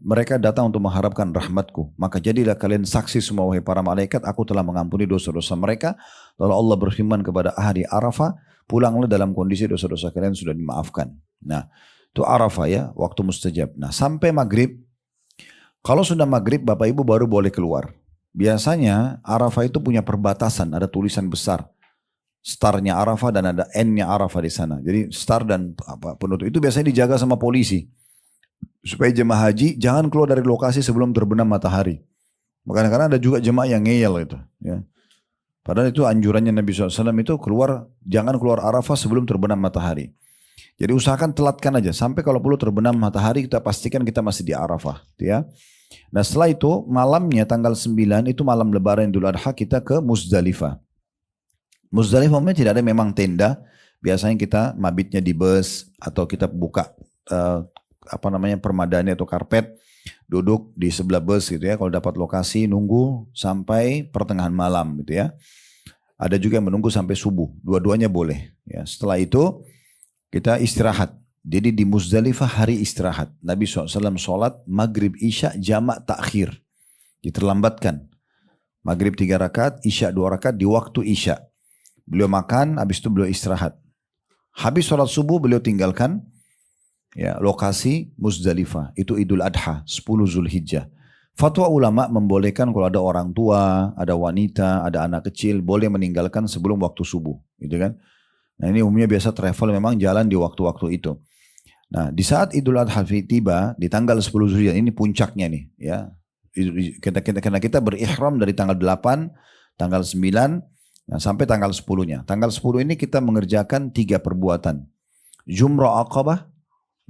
Mereka datang untuk mengharapkan rahmatku, maka jadilah kalian saksi semua wahai para malaikat, aku telah mengampuni dosa-dosa mereka. Lalu Allah berfirman kepada ahli Arafah, pulanglah dalam kondisi dosa-dosa kalian sudah dimaafkan. Nah, itu Arafah ya, waktu mustajab. Nah, sampai maghrib, kalau sudah maghrib Bapak Ibu baru boleh keluar. Biasanya Arafah itu punya perbatasan, ada tulisan besar. Startnya Arafah dan ada endnya Arafah di sana. Jadi start dan penutup itu biasanya dijaga sama polisi. Supaya jemaah haji jangan keluar dari lokasi sebelum terbenam matahari. Kadang-kadang ada juga jemaah yang ngeyel itu. Ya. Padahal itu anjurannya Nabi SAW itu jangan keluar Arafah sebelum terbenam matahari. Jadi usahakan telatkan aja. Sampai kalau perlu terbenam matahari kita pastikan kita masih di Arafah. Ya. Nah setelah itu malamnya tanggal 9 itu malam lebaran Idul Adha kita ke Muzdalifah. Muzdalifah tidak ada memang tenda. Biasanya kita mabitnya di bus atau kita buka permadani atau karpet, duduk di sebelah bus gitu ya. Kalau dapat lokasi nunggu sampai pertengahan malam gitu ya. Ada juga yang menunggu sampai subuh, dua-duanya boleh. Ya, setelah itu kita istirahat. Jadi di Muzdalifah hari istirahat. Nabi SAW sholat maghrib isya jamak takhir, diterlambatkan. Maghrib 3 rakaat, isya 2 rakaat di waktu isya. Beliau makan, habis itu beliau istirahat. Habis sholat subuh beliau tinggalkan ya, lokasi Muzdalifah. Itu Idul Adha, 10 Zulhijjah. Fatwa ulama membolehkan kalau ada orang tua, ada wanita, ada anak kecil, boleh meninggalkan sebelum waktu subuh. Gitu kan? Nah ini umumnya biasa travel memang jalan di waktu-waktu itu. Nah di saat Idul Adha tiba, di tanggal 10 Zulhijjah, ini puncaknya nih. Ya. Karena kita berihram dari tanggal 8, tanggal 9, nah, sampai tanggal 10-nya. Tanggal 10 ini kita mengerjakan 3 perbuatan. Jumrah Aqabah,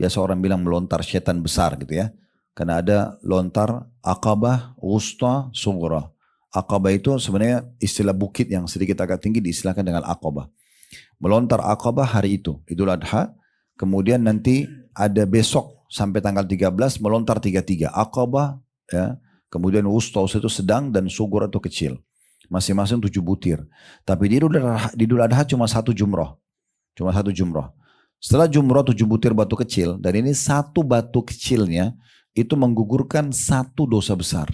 biasa orang bilang melontar setan besar gitu ya. Karena ada lontar Aqabah, Wusta, Sughra. Aqabah itu sebenarnya istilah bukit yang sedikit agak tinggi diistilahkan dengan Aqabah. Melontar Aqabah hari itu, Idul Adha. Kemudian nanti ada besok sampai tanggal 13 melontar 33. Aqabah ya. Kemudian Wusta itu sedang dan Sughra itu kecil. Masing-masing 7 butir. Tapi di Idul Adha cuma 1 jumrah. Cuma 1 jumrah. Setelah jumrah 7 butir batu kecil, dan ini 1 batu kecilnya itu menggugurkan 1 dosa besar.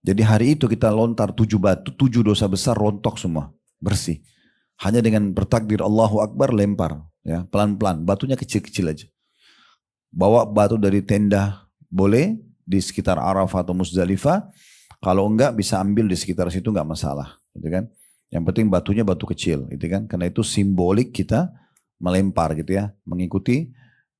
Jadi hari itu kita lontar 7 batu, 7 dosa besar rontok semua, bersih. Hanya dengan bertakbir Allahu Akbar lempar, ya pelan-pelan, batunya kecil-kecil aja. Bawa batu dari tenda boleh di sekitar Arafah atau Muzdalifah. Kalau enggak bisa ambil di sekitar situ enggak masalah, gitu kan. Yang penting batunya batu kecil, gitu kan. Karena itu simbolik kita melempar gitu ya, mengikuti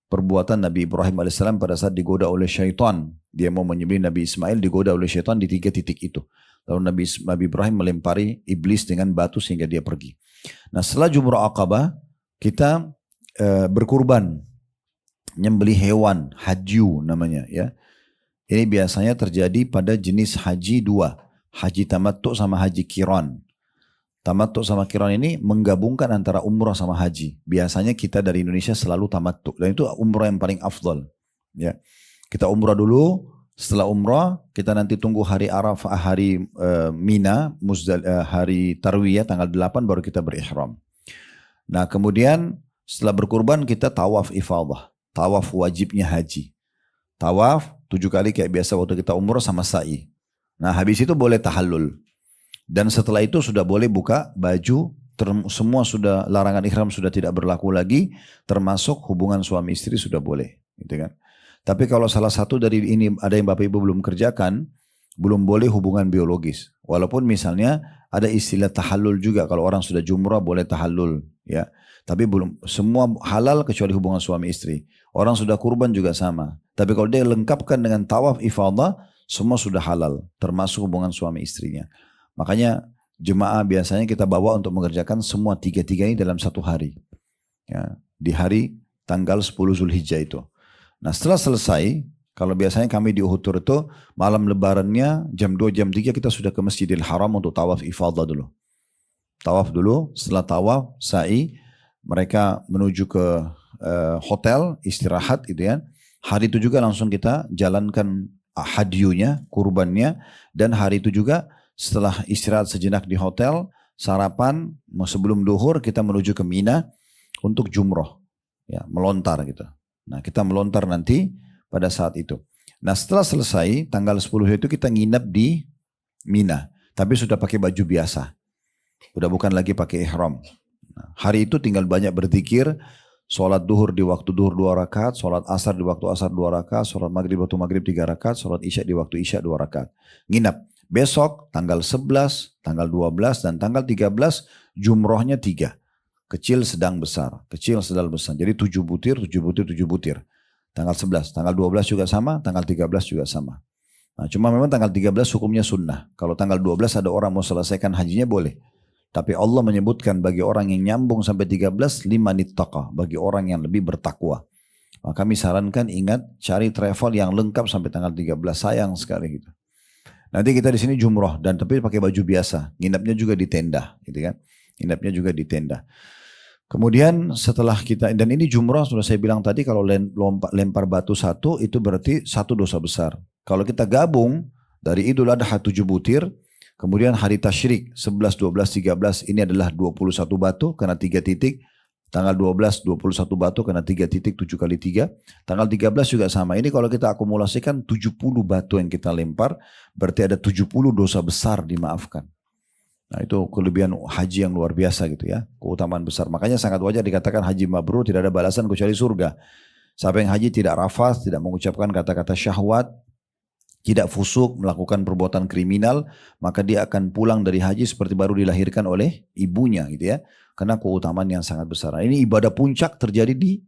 perbuatan Nabi Ibrahim alaihissalam pada saat digoda oleh syaitan. Dia mau menyembelih Nabi Ismail, digoda oleh syaitan di 3 titik itu. Lalu Nabi Ibrahim melempari iblis dengan batu sehingga dia pergi. Nah setelah Jumrah Aqabah, kita berkurban, nyembelih hewan, hadyu namanya ya. Ini biasanya terjadi pada jenis haji 2, haji tamattu sama haji qiran. Tamattu sama qiran ini menggabungkan antara umrah sama haji. Biasanya kita dari Indonesia selalu tamattu, dan itu umrah yang paling afdal. Ya, kita umrah dulu. Setelah umrah kita nanti tunggu hari Arafah, hari Mina, hari Tarwiyah tanggal 8 baru kita berihram. Nah kemudian setelah berkurban kita tawaf ifadah, tawaf wajibnya haji. Tawaf 7 kali kayak biasa waktu kita umrah sama sa'i. Nah habis itu boleh tahallul. Dan setelah itu sudah boleh buka baju, semua sudah, larangan ihram sudah tidak berlaku lagi, termasuk hubungan suami istri sudah boleh, gitu kan. Tapi kalau salah satu dari ini ada yang Bapak Ibu belum kerjakan, belum boleh hubungan biologis. Walaupun misalnya ada istilah tahallul juga, kalau orang sudah jumrah boleh tahallul, ya. Tapi belum semua halal kecuali hubungan suami istri. Orang sudah kurban juga sama. Tapi kalau dia lengkapkan dengan tawaf ifadah, semua sudah halal, termasuk hubungan suami istrinya. Makanya jemaah biasanya kita bawa untuk mengerjakan semua 3 ini dalam 1 hari. Ya, di hari tanggal 10 Zulhijjah itu. Nah setelah selesai, kalau biasanya kami di Uhud Tour itu malam lebarannya jam 2, jam 3 kita sudah ke Masjidil Haram untuk tawaf ifadah dulu. Tawaf dulu, setelah tawaf, sa'i, mereka menuju ke hotel, istirahat gitu ya. Hari itu juga langsung kita jalankan hadyunya, kurbannya, dan hari itu juga setelah istirahat sejenak di hotel, sarapan, sebelum duhur kita menuju ke Mina untuk jumroh, ya, melontar gitu. Nah kita melontar nanti pada saat itu. Nah setelah selesai tanggal 10 itu kita nginep di Mina, tapi sudah pakai baju biasa, udah bukan lagi pakai ihram. Nah, hari itu tinggal banyak berzikir, sholat duhur di waktu duhur 2 rakaat, sholat asar di waktu asar 2 rakaat, sholat maghrib waktu maghrib 3 rakaat, sholat isya di waktu isya 2 rakaat. Nginep. Besok tanggal 11, tanggal 12 dan tanggal 13 jumrohnya 3. Kecil, sedang, besar. Kecil, sedang, besar. Jadi 7 butir, 7 butir, 7 butir. Tanggal 11, tanggal 12 juga sama, tanggal 13 juga sama. Nah, cuma memang tanggal 13 hukumnya sunnah. Kalau tanggal 12 ada orang mau selesaikan hajinya boleh. Tapi Allah menyebutkan bagi orang yang nyambung sampai 13, limanit taqa, bagi orang yang lebih bertakwa. Maka kami sarankan ingat cari travel yang lengkap sampai tanggal 13, sayang sekali gitu. Nanti kita di sini jumroh dan tapi pakai baju biasa, nginapnya juga di tenda, gitu kan? Nginapnya juga di tenda. Kemudian setelah kita, dan ini jumroh sudah saya bilang tadi, kalau lempar batu 1 itu berarti 1 dosa besar. Kalau kita gabung dari Idul Adha 7 butir, kemudian hari tasyrik 11, 12, 13 ini adalah 21 batu karena 3 titik. Tanggal 12, 21 batu karena 3 titik 7 kali 3. Tanggal 13 juga sama. Ini kalau kita akumulasikan 70 batu yang kita lempar, berarti ada 70 dosa besar dimaafkan. Nah itu kelebihan haji yang luar biasa gitu ya. Keutamaan besar. Makanya sangat wajar dikatakan haji mabrur tidak ada balasan kecuali surga. Siapa yang haji tidak rafas, tidak mengucapkan kata-kata syahwat, tidak fusuk, melakukan perbuatan kriminal, maka dia akan pulang dari haji seperti baru dilahirkan oleh ibunya gitu ya. Karena keutamaan yang sangat besar. Nah, ini ibadah puncak terjadi di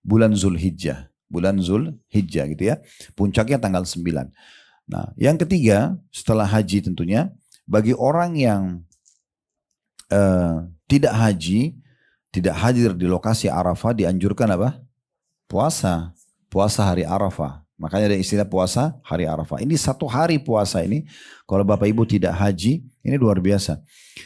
bulan Zulhijjah. Bulan Zulhijjah gitu ya. Puncaknya tanggal 9. Nah yang ketiga setelah haji tentunya, bagi orang yang tidak haji, tidak hadir di lokasi Arafah dianjurkan apa? Puasa. Puasa hari Arafah. Makanya ada istilah puasa hari Arafah. Ini 1 hari puasa ini, kalau Bapak Ibu tidak haji, ini luar biasa.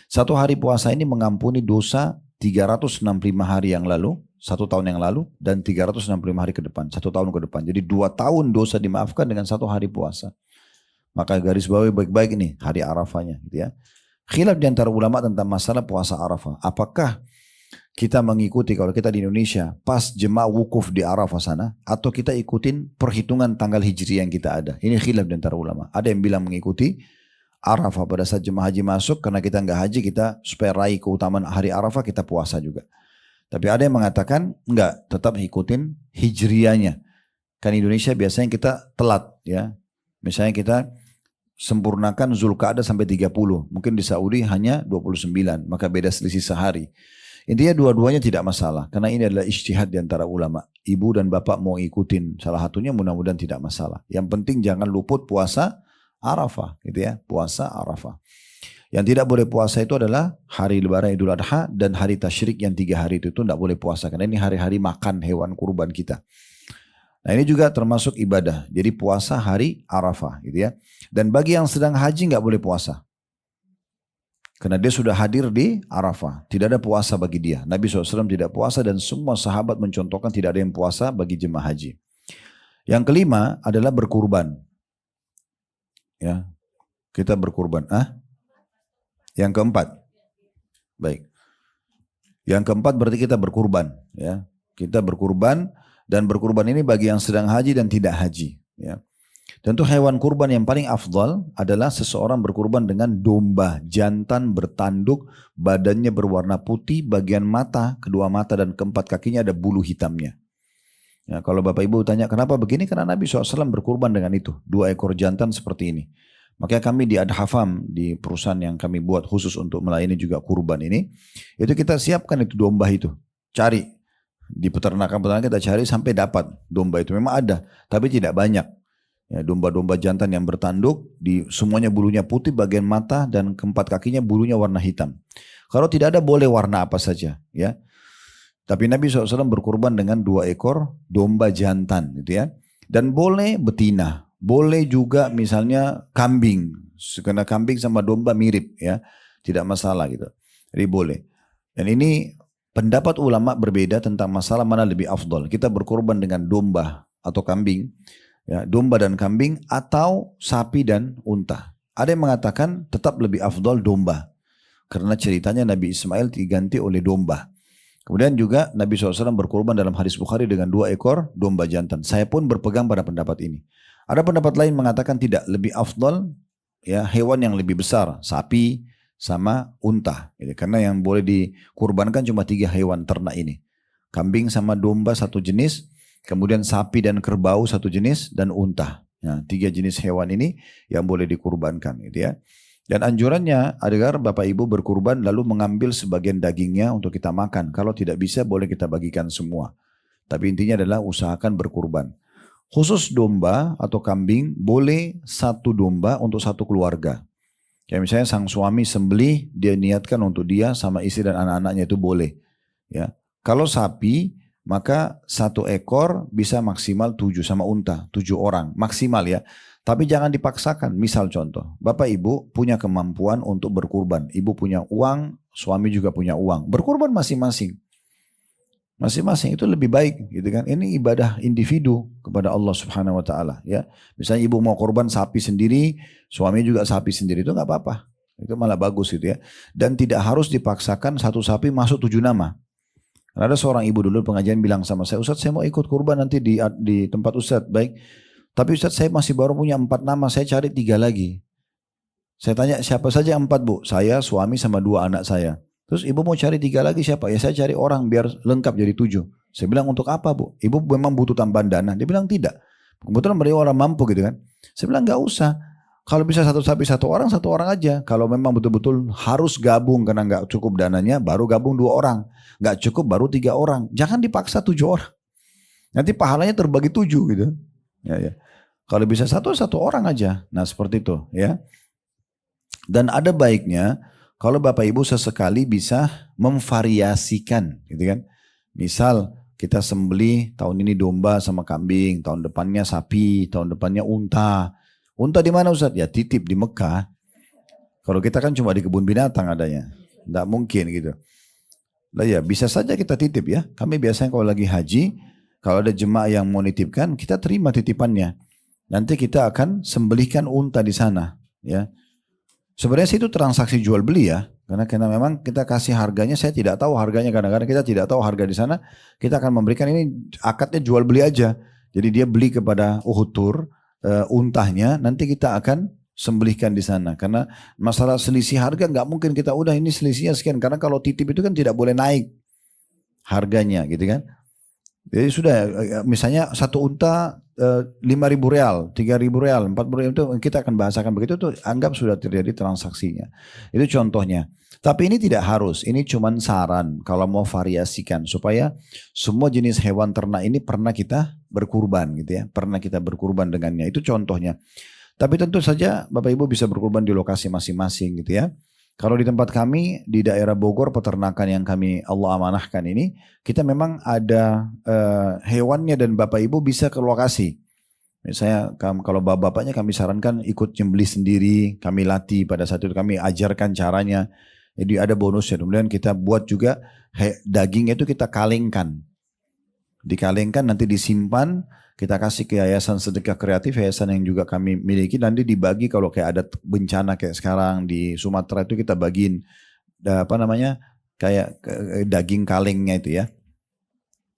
1 hari puasa ini mengampuni dosa 365 hari yang lalu, 1 tahun yang lalu, dan 365 hari ke depan, 1 tahun ke depan. Jadi 2 tahun dosa dimaafkan dengan 1 hari puasa. Maka garis bawahi baik-baik ini hari Arafahnya gitu ya. Khilaf di antara ulama tentang masalah puasa Arafah. Apakah kita mengikuti kalau kita di Indonesia pas jemaah wukuf di Arafah sana, atau kita ikutin perhitungan tanggal hijri yang kita ada? Ini khilaf di antara ulama. Ada yang bilang mengikuti, Arafah pada saat jemaah haji masuk, karena kita nggak haji, kita supaya raih keutamaan hari Arafah kita puasa juga. Tapi ada yang mengatakan enggak, tetap ikutin hijriahnya. Kan Indonesia biasanya kita telat ya. Misalnya kita sempurnakan Zulqa'dah sampai 30. Mungkin di Saudi hanya 29, maka beda selisih sehari. Intinya dua-duanya tidak masalah, karena ini adalah ijtihad di antara ulama. Ibu dan bapak mau ikutin salah satunya, mudah-mudahan tidak masalah. Yang penting jangan luput puasa Arafah, gitu ya, puasa Arafah. Yang tidak boleh puasa itu adalah hari Lebaran Idul Adha dan hari Tasyrik yang 3 hari itu tidak boleh puasa, karena ini hari-hari makan hewan kurban kita. Nah ini juga termasuk ibadah, jadi puasa hari Arafah, gitu ya. Dan bagi yang sedang haji nggak boleh puasa. Karena dia sudah hadir di Arafah. Tidak ada puasa bagi dia. Nabi SAW tidak puasa dan semua sahabat mencontohkan tidak ada yang puasa bagi jemaah haji. Yang kelima adalah berkurban. Ya, kita berkurban. Yang keempat. Baik. Yang keempat berarti kita berkurban. Ya, kita berkurban, dan berkurban ini bagi yang sedang haji dan tidak haji. Ya. Tentu hewan kurban yang paling afdal adalah seseorang berkurban dengan domba jantan bertanduk, badannya berwarna putih, bagian mata, kedua mata dan keempat kakinya ada bulu hitamnya. Ya, kalau Bapak Ibu tanya kenapa begini, karena Nabi SAW berkurban dengan itu, 2 ekor jantan seperti ini. Makanya kami di Adhafam, di perusahaan yang kami buat khusus untuk melayani juga kurban ini, itu kita siapkan itu domba itu, cari di peternakan-peternakan kita cari sampai dapat domba itu, memang ada, tapi tidak banyak. Ya, domba-domba jantan yang bertanduk, semuanya bulunya putih, bagian mata dan keempat kakinya bulunya warna hitam. Kalau tidak ada boleh warna apa saja, ya. Tapi Nabi SAW berkurban dengan 2 ekor domba jantan, gitu ya. Dan boleh betina, boleh juga misalnya kambing, karena kambing sama domba mirip, ya, tidak masalah gitu. Jadi boleh. Dan ini pendapat ulama berbeda tentang masalah mana lebih afdol. Kita berkurban dengan domba atau kambing. Ya, domba dan kambing atau sapi dan unta. Ada yang mengatakan tetap lebih afdol domba, karena ceritanya Nabi Ismail diganti oleh domba. Kemudian juga Nabi SAW berkorban dalam hadis Bukhari dengan 2 ekor domba jantan. Saya pun berpegang pada pendapat ini. Ada pendapat lain mengatakan tidak, lebih afdol ya hewan yang lebih besar, sapi sama unta. Karena yang boleh dikurbankan cuma 3 hewan ternak ini. Kambing sama domba satu jenis, kemudian sapi dan kerbau satu jenis, dan unta. Ya, 3 jenis hewan ini yang boleh dikurbankan, gitu ya. Dan anjurannya agar Bapak Ibu berkurban lalu mengambil sebagian dagingnya untuk kita makan. Kalau tidak bisa boleh kita bagikan semua. Tapi intinya adalah usahakan berkurban. Khusus domba atau kambing boleh 1 domba untuk 1 keluarga. Kayak misalnya sang suami sembelih, dia niatkan untuk dia sama istri dan anak-anaknya, itu boleh. Ya. Kalau sapi, maka 1 ekor bisa maksimal 7 sama unta, 7 orang maksimal ya. Tapi jangan dipaksakan. Misal contoh, Bapak Ibu punya kemampuan untuk berkurban. Ibu punya uang, suami juga punya uang. Berkurban masing-masing. Masing-masing itu lebih baik gitu kan. Ini ibadah individu kepada Allah Subhanahu wa taala ya. Misalnya ibu mau kurban sapi sendiri, suami juga sapi sendiri, itu enggak apa-apa. Itu malah bagus gitu ya. Dan tidak harus dipaksakan 1 sapi masuk 7 nama. Ada seorang ibu dulu pengajian bilang sama saya, Ustaz saya mau ikut kurban nanti di tempat Ustaz. Baik, tapi Ustaz saya masih baru punya 4 nama, saya cari 3 lagi. Saya tanya siapa saja 4 bu? Saya, suami sama 2 anak saya. Terus ibu mau cari 3 lagi siapa? Ya saya cari orang biar lengkap jadi 7. Saya bilang untuk apa bu? Ibu memang butuh tambahan dana? Dia bilang tidak. Kebetulan beliau orang mampu gitu kan. Saya bilang gak usah. Kalau bisa 1 sapi 1 orang, 1 orang aja. Kalau memang betul-betul harus gabung karena gak cukup dananya, baru gabung 2 orang. Gak cukup baru 3 orang. Jangan dipaksa 7 orang. Nanti pahalanya terbagi 7 gitu. Ya. Kalau bisa 1 orang aja. Nah seperti itu ya. Dan ada baiknya kalau Bapak Ibu sesekali bisa memvariasikan gitu kan. Misal kita sembelih tahun ini domba sama kambing, tahun depannya sapi, tahun depannya unta. Unta di mana Ustaz? Ya titip di Mekah. Kalau kita kan cuma di kebun binatang adanya. Tidak mungkin gitu. Lah ya bisa saja kita titip ya. Kami biasanya kalau lagi haji, kalau ada jemaah yang mau nitipkan, kita terima titipannya. Nanti kita akan sembelihkan unta di sana. Ya. Sebenarnya itu transaksi jual beli ya. Karena memang kita kasih harganya, saya tidak tahu harganya. Kadang-kadang kita tidak tahu harga di sana. Kita akan memberikan ini akadnya jual beli aja. Jadi dia beli kepada Uhud Tour. Untahnya nanti kita akan sembelihkan di sana. Karena masalah selisih harga nggak mungkin kita udah ini selisihnya sekian. Karena kalau titip itu kan tidak boleh naik harganya gitu kan. Jadi sudah misalnya satu unta 5.000 real, 3.000 real, 40 ribu itu kita akan bahasakan begitu tuh anggap sudah terjadi transaksinya. Itu contohnya. Tapi ini tidak harus, ini cuma saran kalau mau variasikan supaya semua jenis hewan ternak ini pernah kita berkurban gitu ya, pernah kita berkurban dengannya. Itu contohnya. Tapi tentu saja Bapak Ibu bisa berkurban di lokasi masing-masing gitu ya. Kalau di tempat kami di daerah Bogor peternakan yang kami Allah amanahkan ini, kita memang ada hewannya dan Bapak Ibu bisa ke lokasi. Misalnya kalau bapak-bapaknya kami sarankan ikut nyembelih sendiri, kami latih pada saat itu kami ajarkan caranya. Jadi ada bonusnya. Kemudian kita buat juga daging itu kita kalengkan. Dikalengkan nanti disimpan. Kita kasih ke yayasan sedekah kreatif, yayasan yang juga kami miliki, nanti dibagi kalau kayak ada bencana kayak sekarang di Sumatera itu kita bagiin kayak daging kalengnya itu ya.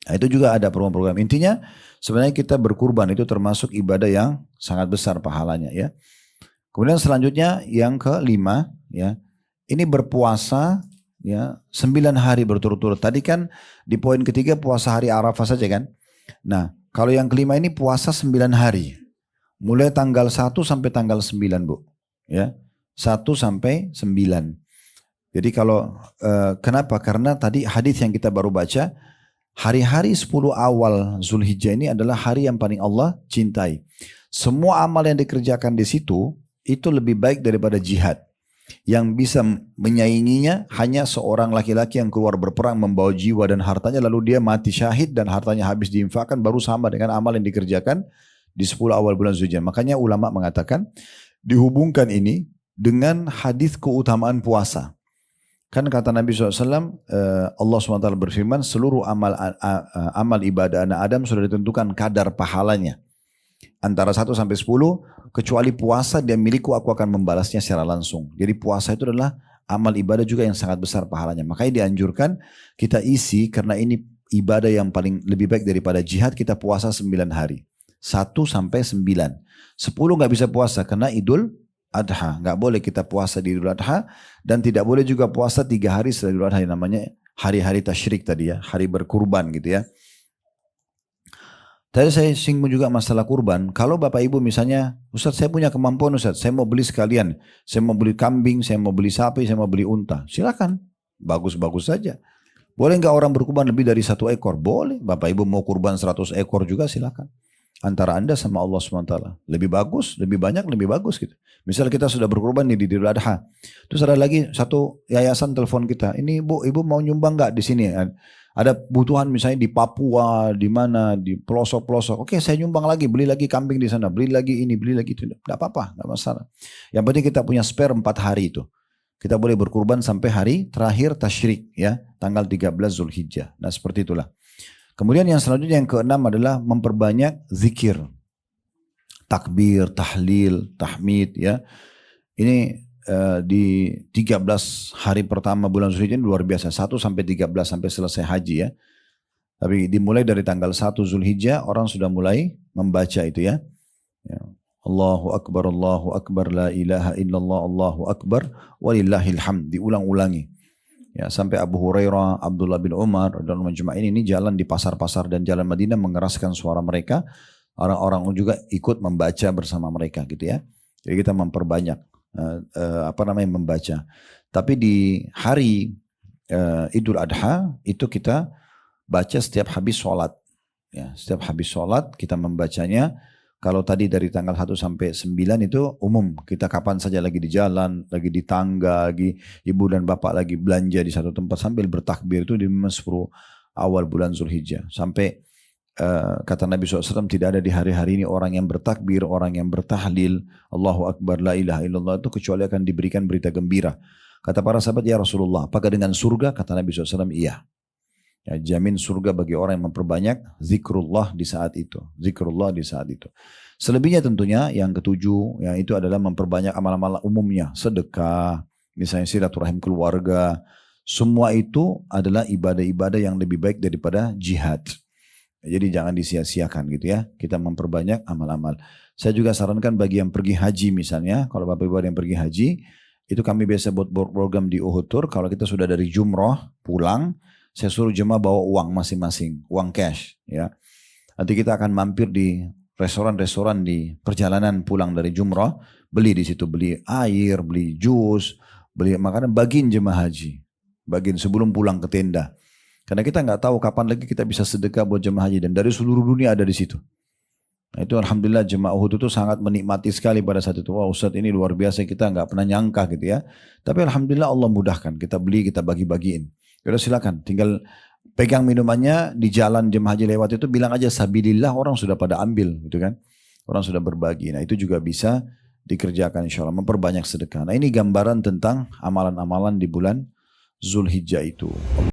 Nah, itu juga ada program-program. Intinya sebenarnya kita berkurban itu termasuk ibadah yang sangat besar pahalanya ya. Kemudian selanjutnya yang kelima ya, ini berpuasa ya 9 hari berturut-turut. Tadi kan di poin ketiga puasa hari Arafah saja kan. Nah, kalau yang kelima ini puasa 9 hari. Mulai tanggal 1 sampai tanggal 9 Bu. Ya, 1 sampai 9. Jadi kalau kenapa? Karena tadi hadis yang kita baru baca, hari-hari 10 awal Zulhijjah ini adalah hari yang paling Allah cintai. Semua amal yang dikerjakan di situ, itu lebih baik daripada jihad. Yang bisa menyainginya hanya seorang laki-laki yang keluar berperang membawa jiwa dan hartanya lalu dia mati syahid dan hartanya habis diinfakkan baru sama dengan amal yang dikerjakan di 10 awal bulan Zulhijjah. Makanya ulama mengatakan dihubungkan ini dengan hadis keutamaan puasa. Kan kata Nabi SAW, Allah SWT berfirman seluruh amal ibadah anak Adam sudah ditentukan kadar pahalanya. Antara 1 sampai 10, kecuali puasa dia milikku aku akan membalasnya secara langsung. Jadi puasa itu adalah amal ibadah juga yang sangat besar pahalanya. Makanya dianjurkan kita isi karena ini ibadah yang paling lebih baik daripada jihad, kita puasa 9 hari. 1 sampai 9. 10 gak bisa puasa karena Idul Adha. Gak boleh kita puasa di Idul Adha dan tidak boleh juga puasa 3 hari setelah Idul Adha, namanya hari-hari tasyrik tadi ya, hari berkurban gitu ya. Tadi saya singgung juga masalah kurban. Kalau Bapak Ibu misalnya, Ustaz saya punya kemampuan Ustaz, saya mau beli sekalian. Saya mau beli kambing, saya mau beli sapi, saya mau beli unta. Silakan, bagus-bagus saja. Boleh nggak orang berkurban lebih dari 1 ekor? Boleh. Bapak Ibu mau kurban 100 ekor juga silakan. Antara Anda sama Allah SWT. Lebih bagus, lebih banyak, lebih bagus gitu. Misal kita sudah berkurban di Idul Adha. Terus ada lagi satu yayasan telepon kita. Ini Ibu mau nyumbang nggak di sini? Ada kebutuhan misalnya di Papua, di mana, di pelosok-pelosok. Oke, saya nyumbang lagi, beli lagi kambing di sana, beli lagi ini, beli lagi itu. Tidak apa-apa, tidak masalah. Yang penting kita punya spare 4 hari itu. Kita boleh berkurban sampai hari terakhir tasyrik ya, tanggal 13 Zulhijjah. Nah seperti itulah. Kemudian yang selanjutnya yang keenam adalah memperbanyak zikir. Takbir, tahlil, tahmid ya. Ini di 13 hari pertama bulan Zulhijjah luar biasa. 1 sampai 13 sampai selesai haji ya. Tapi dimulai dari tanggal 1 Zulhijjah orang sudah mulai membaca itu ya. Allahu Akbar, la ilaha illallah, Allahu Akbar, walillahil hamd. Diulang-ulangi. Ya, sampai Abu Hurairah, Abdullah bin Umar, dan majma'in ini jalan di pasar-pasar dan jalan Madinah mengeraskan suara mereka. Orang-orang juga ikut membaca bersama mereka gitu ya. Jadi kita memperbanyak membaca. Tapi di hari Idul Adha itu kita baca setiap habis sholat. Ya, setiap habis sholat kita membacanya. Kalau tadi dari tanggal 1 sampai 9 itu umum. Kita kapan saja lagi di jalan, lagi di tangga, lagi ibu dan bapak lagi belanja di satu tempat sambil bertakbir itu di 10 awal bulan Zulhijjah. Sampai kata Nabi SAW tidak ada di hari-hari ini orang yang bertakbir, orang yang bertahlil, Allahu Akbar, la ilaha illallah itu kecuali akan diberikan berita gembira. Kata para sahabat, ya Rasulullah, apakah dengan surga? Kata Nabi SAW, iya. Ya, jamin surga bagi orang yang memperbanyak zikrullah di saat itu. Zikrullah di saat itu. Selebihnya tentunya yang ketujuh, yang itu adalah memperbanyak amal-amal umumnya. Sedekah, misalnya silaturahim keluarga. Semua itu adalah ibadah-ibadah yang lebih baik daripada jihad. Jadi jangan disia-siakan gitu ya. Kita memperbanyak amal-amal. Saya juga sarankan bagi yang pergi haji misalnya, kalau Bapak Ibu ada yang pergi haji, itu kami biasa buat program di Uhud Tour. Kalau kita sudah dari jumroh pulang, saya suruh jemaah bawa uang masing-masing, uang cash ya. Nanti kita akan mampir di restoran-restoran di perjalanan pulang dari jumroh, beli di situ, beli air, beli jus, beli makanan, bagiin jemaah haji, bagiin sebelum pulang ke tenda. Karena kita nggak tahu kapan lagi kita bisa sedekah buat jemaah haji, dan dari seluruh dunia ada di situ. Nah, itu alhamdulillah jemaah Uhud itu sangat menikmati sekali pada saat itu. Wah Ustadz ini luar biasa, kita nggak pernah nyangka gitu ya. Tapi alhamdulillah Allah mudahkan, kita beli, kita bagi-bagiin. Yaudah silakan, tinggal pegang minumannya di jalan jemaah haji lewat itu, bilang aja sabilillah, orang sudah pada ambil gitu kan. Orang sudah berbagi. Nah itu juga bisa dikerjakan insya Allah, memperbanyak sedekah. Nah ini gambaran tentang amalan-amalan di bulan Zulhijjah itu.